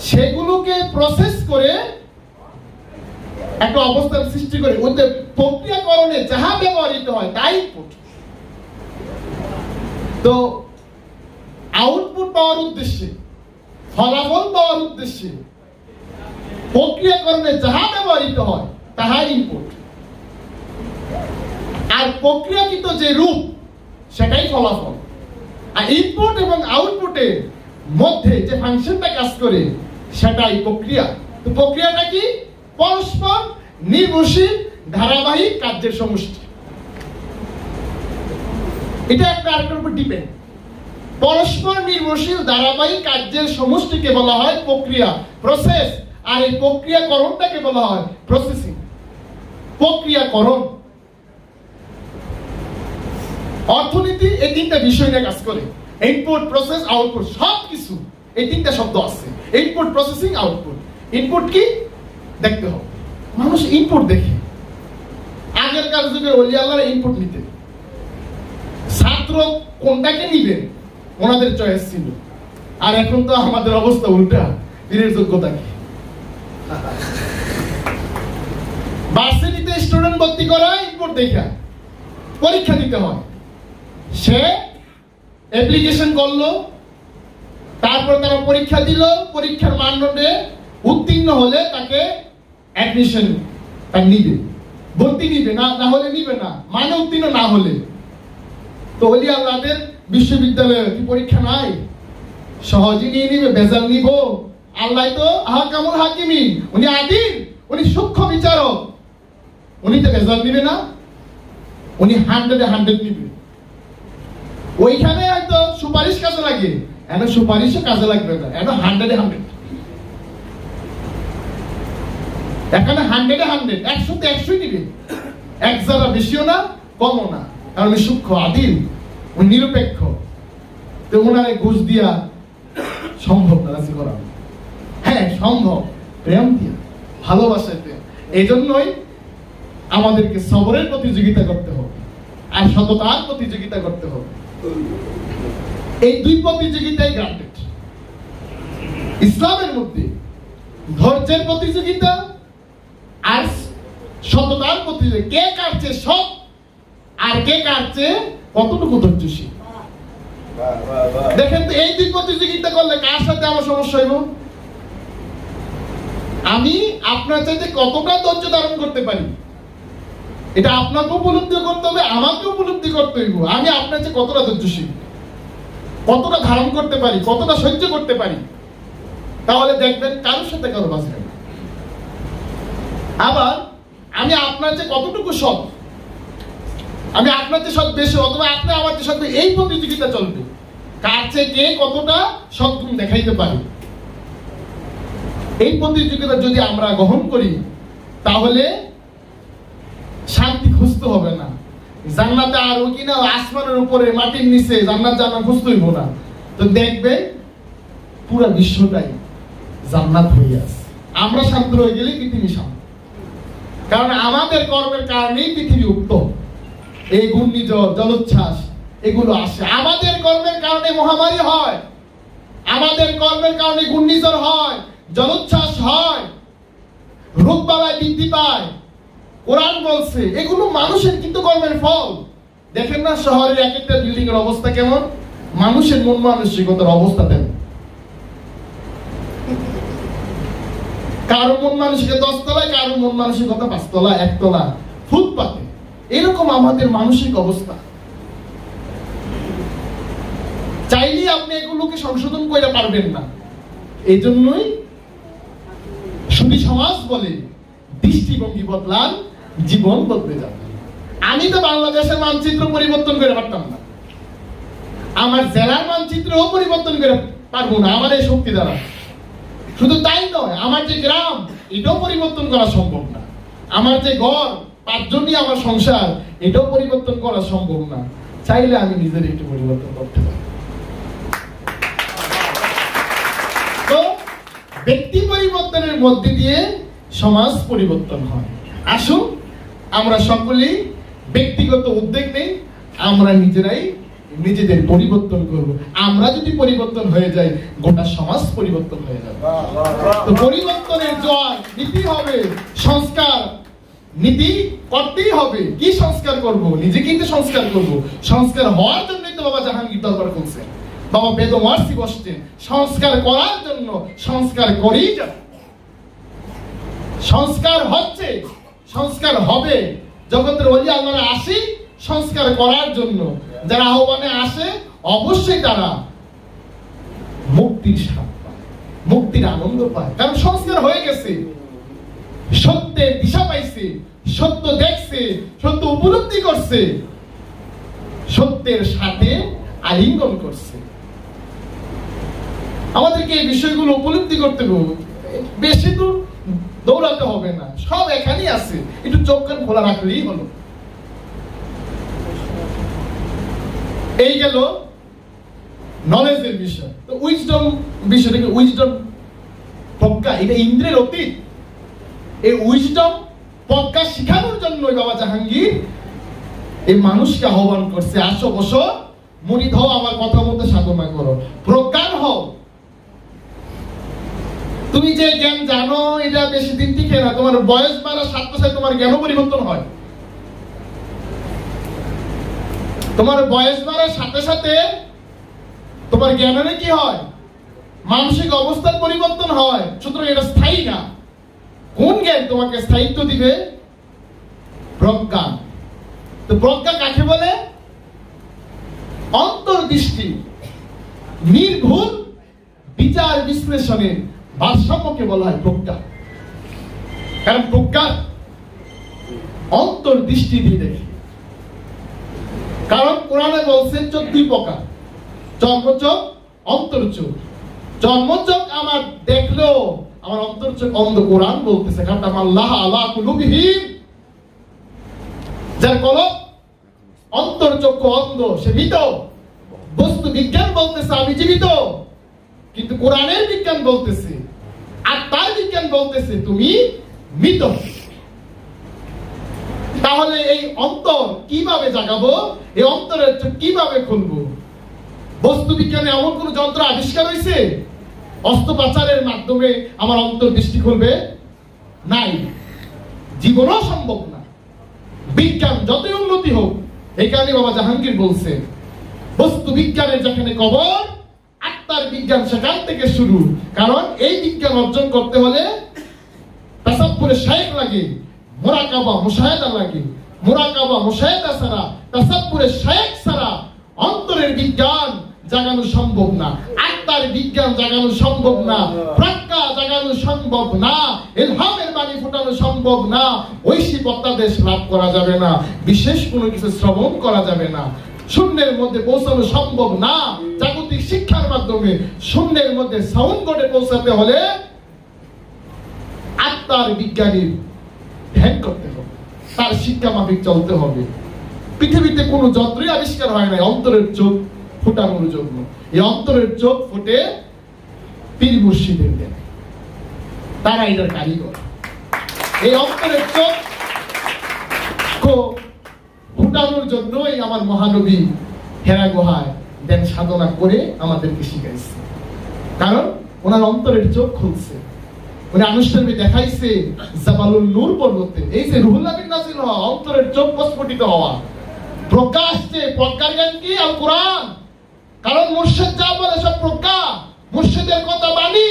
সেগুলোকে প্রসেস করে একটা অবস্থার সৃষ্টি করে ওদের প্রক্রিয়াকরণে যাহা ব্যবহৃত হয় তাই ইনপুট। তো আউটপুট পাওয়ার উদ্দেশ্যে, ফলাফল পাওয়ার উদ্দেশ্যে প্রক্রিয়াকরণে যাহা ব্যবহৃত হয় তাহাই ইনপুট। আর প্রক্রিয়াকৃত যে রূপ সেটাই ফলাফল। আর ইনপুট এবং আউটপুটের মধ্যে যে ফাংশনটা কাজ করে সেটাই প্রক্রিয়া। তো প্রক্রিয়াটা কি? পরস্পর নির্ভরশীল ধারাবাহিক কার্যের সমষ্টি। এটা একটা আরেকটার উপর ডিপেন্ড। পরস্পর নির্ভরশীল ধারাবাহিক কার্যের সমষ্টিকে বলা হয় প্রক্রিয়া, প্রসেস। আর এই প্রক্রিয়াকরণটাকে বলা হয় প্রসেসিং। প্রক্রিয়াকরণ, অর্থনীতি এই তিনটা বিষয় নিয়ে কাজ করে। ইনপুট, প্রসেস, আউটপুট, সবকিছু এই তিনটা শব্দ আছে। Input, processing, output. ইনপুট কি দেখতে হবে, মানুষ ইনপুট দেখে। আগেরকার যুগে ওলি আল্লাহর ইনপুট নিতে, ছাত্র কোনটাকে নিবেন ওনাদের চয়েস ছিল। আর এখন তো আমাদের অবস্থা উল্টা, পীরের যোগ্যতা কি? ভার্সিটিতে স্টুডেন্ট ভর্তি করা ইনপুট দেখা পরীক্ষা দিতে হয়। সে অ্যাপ্লিকেশন করলো, তারপর তারা পরীক্ষা দিল, পরীক্ষার মানদণ্ডে উত্তীর্ণ হলে তাকে অ্যাডমিশন নিবে, ভর্তি নিবে, না হলে নিবে না, মানে উত্তীর্ণ না হলে। তো ওলি আল্লাহদের বিশ্ববিদ্যালয়ে কি পরীক্ষা নাই? সহজে নিয়ে নিবে, বেজাল নিব। আল্লাহ তো আহকামুল হাকিমিন, উনি আদিল, উনি সূক্ষ্ম বিচারক, উনি তো বেজাল নিবে না, উনি 100-100 নিবে। ওইখানে হয়তো সুপারিশ কাজে লাগে, এখন সুপারিশও কাজে লাগবে না, এখন 100-100। এখানে 100-100, 100-100 নিবে, এক জায়গা বেশিও না কমও না, কারণ উনি সূক্ষ্ম, আদিল, উনি নিরপেক্ষ। তো ওনারে ঘুষ দিয়া সম্ভব না রাজি করা? হ্যাঁ সম্ভব, প্রেম দিয়া, ভালোবাসাতে। এই জন্যই আমাদেরকে সবরের প্রতিযোগিতা করতে হবে আর সততার প্রতিযোগিতা করতে হবে। এই দুই প্রতিযোগিতাই গ্রান্টেড। ইসলামের মধ্যে ধৈর্যের প্রতিযোগিতা আর সততার প্রতিযোগিতা, কে কার চেয়ে সৎ আর কে কার চেয়ে কতটুকু ধৈর্যশীল। দেখেন তো, এই দুই প্রতিযোগিতা করলে কার সাথে আমার সমস্যা হইব? আমি আপনার চাইতে কতটা ধৈর্য ধারণ করতে পারি এটা আপনাকে উপলব্ধি করতে হবে, আমাকে উপলব্ধি করতে হইব। আমি আপনার চেয়ে কতটা ধৈর্যশীল, কতটা ধারণ করতে পারি, কতটা সহ্য করতে পারি, তাহলে দেখবেন কারোর সাথে কারো বাঁচবে না। আবার আমি আপনার চেয়ে কতটুকু সৎ, আমি আপনার চেয়ে সৎ বেশি, অথবা আপনি আমার চেয়ে সৎ, এই প্রতিযোগিতা চলবে কার চেয়ে কে কতটা সৎগুণ দেখাইতে পারে। এই প্রতিযোগিতা যদি আমরা গ্রহণ করি তাহলে শান্তি খুঁজতে হবে না। জান্নাতে আর ও কিনা আসমানের উপরে মাটির নিচে জান্নাত জান্নাত খুঁজতে হইব না। তো দেখবে পুরো বিশ্বটাই জান্নাত হয়ে আছে। আমরা শান্ত হয়ে গেলে পৃথিবী শান্ত, কারণ আমাদের কর্মের কারণেই পৃথিবী উত্তম। এই ঘূর্ণিঝড়, জলোচ্ছ্বাস এগুলো আসে, আমাদের কর্মের কারণে মহামারী হয়, আমাদের কর্মের কারণে ঘূর্ণিঝড় হয়, জলোচ্ছ্বাস হয়, রোগবালাই বৃদ্ধি পায়। কোরআন বলছে এগুলো মানুষের কিন্তু কর্মের ফল। দেখেন না শহরের এক একটা বিল্ডিং এর অবস্থা কেমন, মানুষের মন মানসিকতার অবস্থা তেমন। কারো মন মানসিকতা 10 তলায়, কারো মন মানসিকতা 5 তলা, 1 তলা, ফুটপাতে। এরকম আমাদের মানসিক অবস্থা। চাইলে আপনি এগুলোকে সংশোধন করে পারবেন না। এই জন্যই সুধী সমাজ বলে দৃষ্টিভঙ্গি বদলান, জীবন বদলে যাবে। আমি তো বাংলাদেশের মানচিত্র পরিবর্তন করে পারতাম না, আমার জেলার মানচিত্রও পরিবর্তন করে পারবো না আমার এই শক্তি দ্বারা। শুধু তাই নয়, আমার যে গ্রাম এটাও পরিবর্তন করা সম্ভব না, আমার যে ঘর 5 জন নিয়ে আমার সংসার এটাও পরিবর্তন করা সম্ভব না। চাইলে আমি নিজের একটু পরিবর্তন করতে পারি। তো ব্যক্তি পরিবর্তনের মধ্যে দিয়ে সমাজ পরিবর্তন হয়। আসুন আমরা সকলেই ব্যক্তিগত উদ্যোগ নেই, আমরা নিজেরাই নিজেদের পরিবর্তন করব। আমরা যদি পরিবর্তন হয়ে যাই, গোটা সমাজ পরিবর্তন হয়ে যাবে। তো পরিবর্তনের জয় নীতি হবে, সংস্কার নীতি করতেই হবে। কি সংস্কার করব? নিজে কিন্তু সংস্কার করব। সংস্কার হওয়ার জন্যই তো বাবা জাহাঙ্গীর দরবার করছে, বাবা বেদম ওয়ার্সি বসছেন। সংস্কার করার জন্য সংস্কার করেই যাবে। সংস্কার হচ্ছে, সংস্কার হবে। জগতের ওলি আল্লাহরা আসি সংস্কার করার জন্য। যারা আহ্বানে আসে অবশ্যই তারা মুক্তির স্বাদ পায়, মুক্তির আনন্দ পায়। কারণ সংস্কার হয়ে গেছে, সত্যের দিশা পাইছে, সত্য দেখছে, সত্য উপলব্ধি করছে, সত্যের সাথে আলিঙ্গন করছে। আমাদেরকে এই বিষয়গুলো উপলব্ধি করতে হবে, বেশি দূর দৌড়াতে হবে না, সব এখানেই আছে, একটু চোখ কান খোলা রাখলেই হলো। এই গেল নলেজের বিষয়। তো উইজডম বিষয়টাকে, উইজডম প্রজ্ঞা, এটা ইন্দ্রের অতীত। এই উইজডম প্রজ্ঞা শিখানোর জন্য বাবা জাহাঙ্গীর এই মানুষকে আহ্বান করছে, আসো বসো, মুরিদ হও, আমার কথা মতো সাধনা করো, প্রজ্ঞান হও। তুমি যে জ্ঞান জানো এটা বেশি দিন টিকে না, তোমার বয়স বাড়ার সাথে সাথে তোমার জ্ঞানও পরিবর্তন হয়। তোমার বয়স বাড়ার সাথে সাথে তোমার জ্ঞানের কি হয়? মানসিক অবস্থার পরিবর্তন হয়। সুতরাং এটা স্থায়ী না। কোন জ্ঞান তোমাকে স্থায়িত্ব দিবে? প্রজ্ঞা। তো প্রজ্ঞা কাকে বলে? অন্তর্দৃষ্টি, নির্ভুল বিচার বিশ্লেষণের ভারসাম্যকে বলা হয় প্রজ্ঞা। কারণ প্রজ্ঞা অন্তর্দৃষ্টি দিয়ে দেখে। কারণ কোরআনে বলছে 14 প্রকার, জন্মচোখ, অন্তর্চোখ। জন্মচোখ আমার দেখলেও আমার অন্তর্চোখ অন্ধ। কোরআন বলতেছে খাতামাল্লাহ আলা কুলুবিহিম, যার কলব অন্তর্চোখ অন্ধ সে মৃত। বস্তু বিজ্ঞান বলতেছে আমি জীবিত, কিন্তু কোরআনের বিজ্ঞান বলতেছে, আত্মার বিজ্ঞান বলতেছে তুমি মৃত। তাহলে এই অন্তর কিভাবে জাগাবো? এই অন্তরের চোখ কিভাবে খুলবো? বস্তু বিজ্ঞানে এমন কোন যন্ত্র আবিষ্কার হয়েছে অস্ত্রোপচারের মাধ্যমে আমার অন্তর্দৃষ্টি খুলবে? নাই, জীবনও সম্ভব না। বিজ্ঞান যতই উন্নতি হোক, এই কারণে বাবা জাহাঙ্গীর বলছে বস্তু বিজ্ঞানের যেখানে কবর, আত্মার বিজ্ঞান সেখান থেকে শুরু। কারণ এই বিজ্ঞান অর্জন করতে হলে তাসাব্বুরে শাইখ লাগে, মুরাকাবা মুশাহাদা লাগে। মুরাকাবা মুশাহাদা ছাড়া, তাসাব্বুরে শাইখ ছাড়া অন্তরের বিজ্ঞান জাগানো সম্ভব না, আত্মার বিজ্ঞান জাগানো সম্ভব না, প্রজ্ঞা জাগানো সম্ভব না, ইলহামের বাণী ফোটানো সম্ভব না, ঐশী প্রত্যাদেশ লাভ করা যাবে না, বিশেষ কোনো কিছু শ্রবণ করা যাবে না, শূন্যের মধ্যে পৌঁছানো সম্ভব না। জাগতিক শিক্ষার মাধ্যমে শূন্যের মধ্যে সাউন্ড বোর্ডে পৌঁছাতে হলে আত্মার বিজ্ঞানীর ধ্যান করতে হবে, তার শিক্ষা মাফিক চলতে হবে। পৃথিবীতে কোনো যন্ত্রই আবিষ্কার হয় না অন্তরের চোখ ফোটানোর জন্য। এই অন্তরের চোখ ফুটে পীর মুর্শিদের দেন, তারা এটার কারিগর। এই অন্তরের চোখ ফুটানোর জন্যই আমার মহানবী হেরা গুহায় দেন সাধনা করে আমাদেরকে শিখাইছে। কারণ ওনার অন্তরের চোখ খুলছে, উনি আনুষ্ঠানিক দেখাইছে জাবালুল নূর পর্বতে। এই যে রুহুল আমিন নাযিল হওয়া, অন্তরের চোখ প্রস্ফুটিত হওয়া, প্রকাশ্যে প্রজ্ঞার জ্ঞান কি? আল কোরআন। কারণ মুর্শিদ যা বলে সব প্রজ্ঞা, মুর্শিদের কথা বাণী।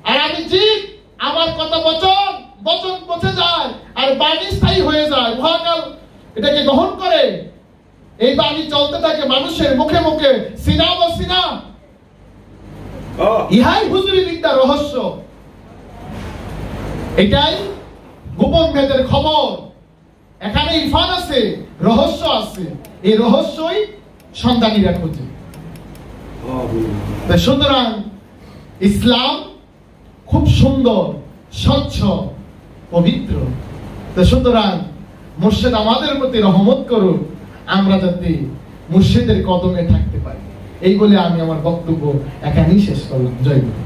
আর আমি জীব, আমার কথা বচন বচন পচে যায় আর বাণী স্থায়ী হয়ে যায়, মহাকাল এটাকে গ্রহণ করে। এই বাণী চলতে থাকে মানুষের মুখে মুখে, সিনা ও সিনা। ইহাই হুজুরি বিদ্যার রহস্য, এটাই গোপন ভেদের খবর। এখানে ইরফান আছে, রহস্য আছে, এই রহস্যই সন্তানীরা খোঁজে। সুতরাং ইসলাম খুব সুন্দর, স্বচ্ছ, পবিত্র। সুতরাং মুর্শিদ আমাদের প্রতি রহমত করুক, আমরা যাতে মুর্শিদের কদমে থাকতে পারি। এই বলে আমি আমার বক্তব্য এখানেই শেষ করলাম। জয় গুরু।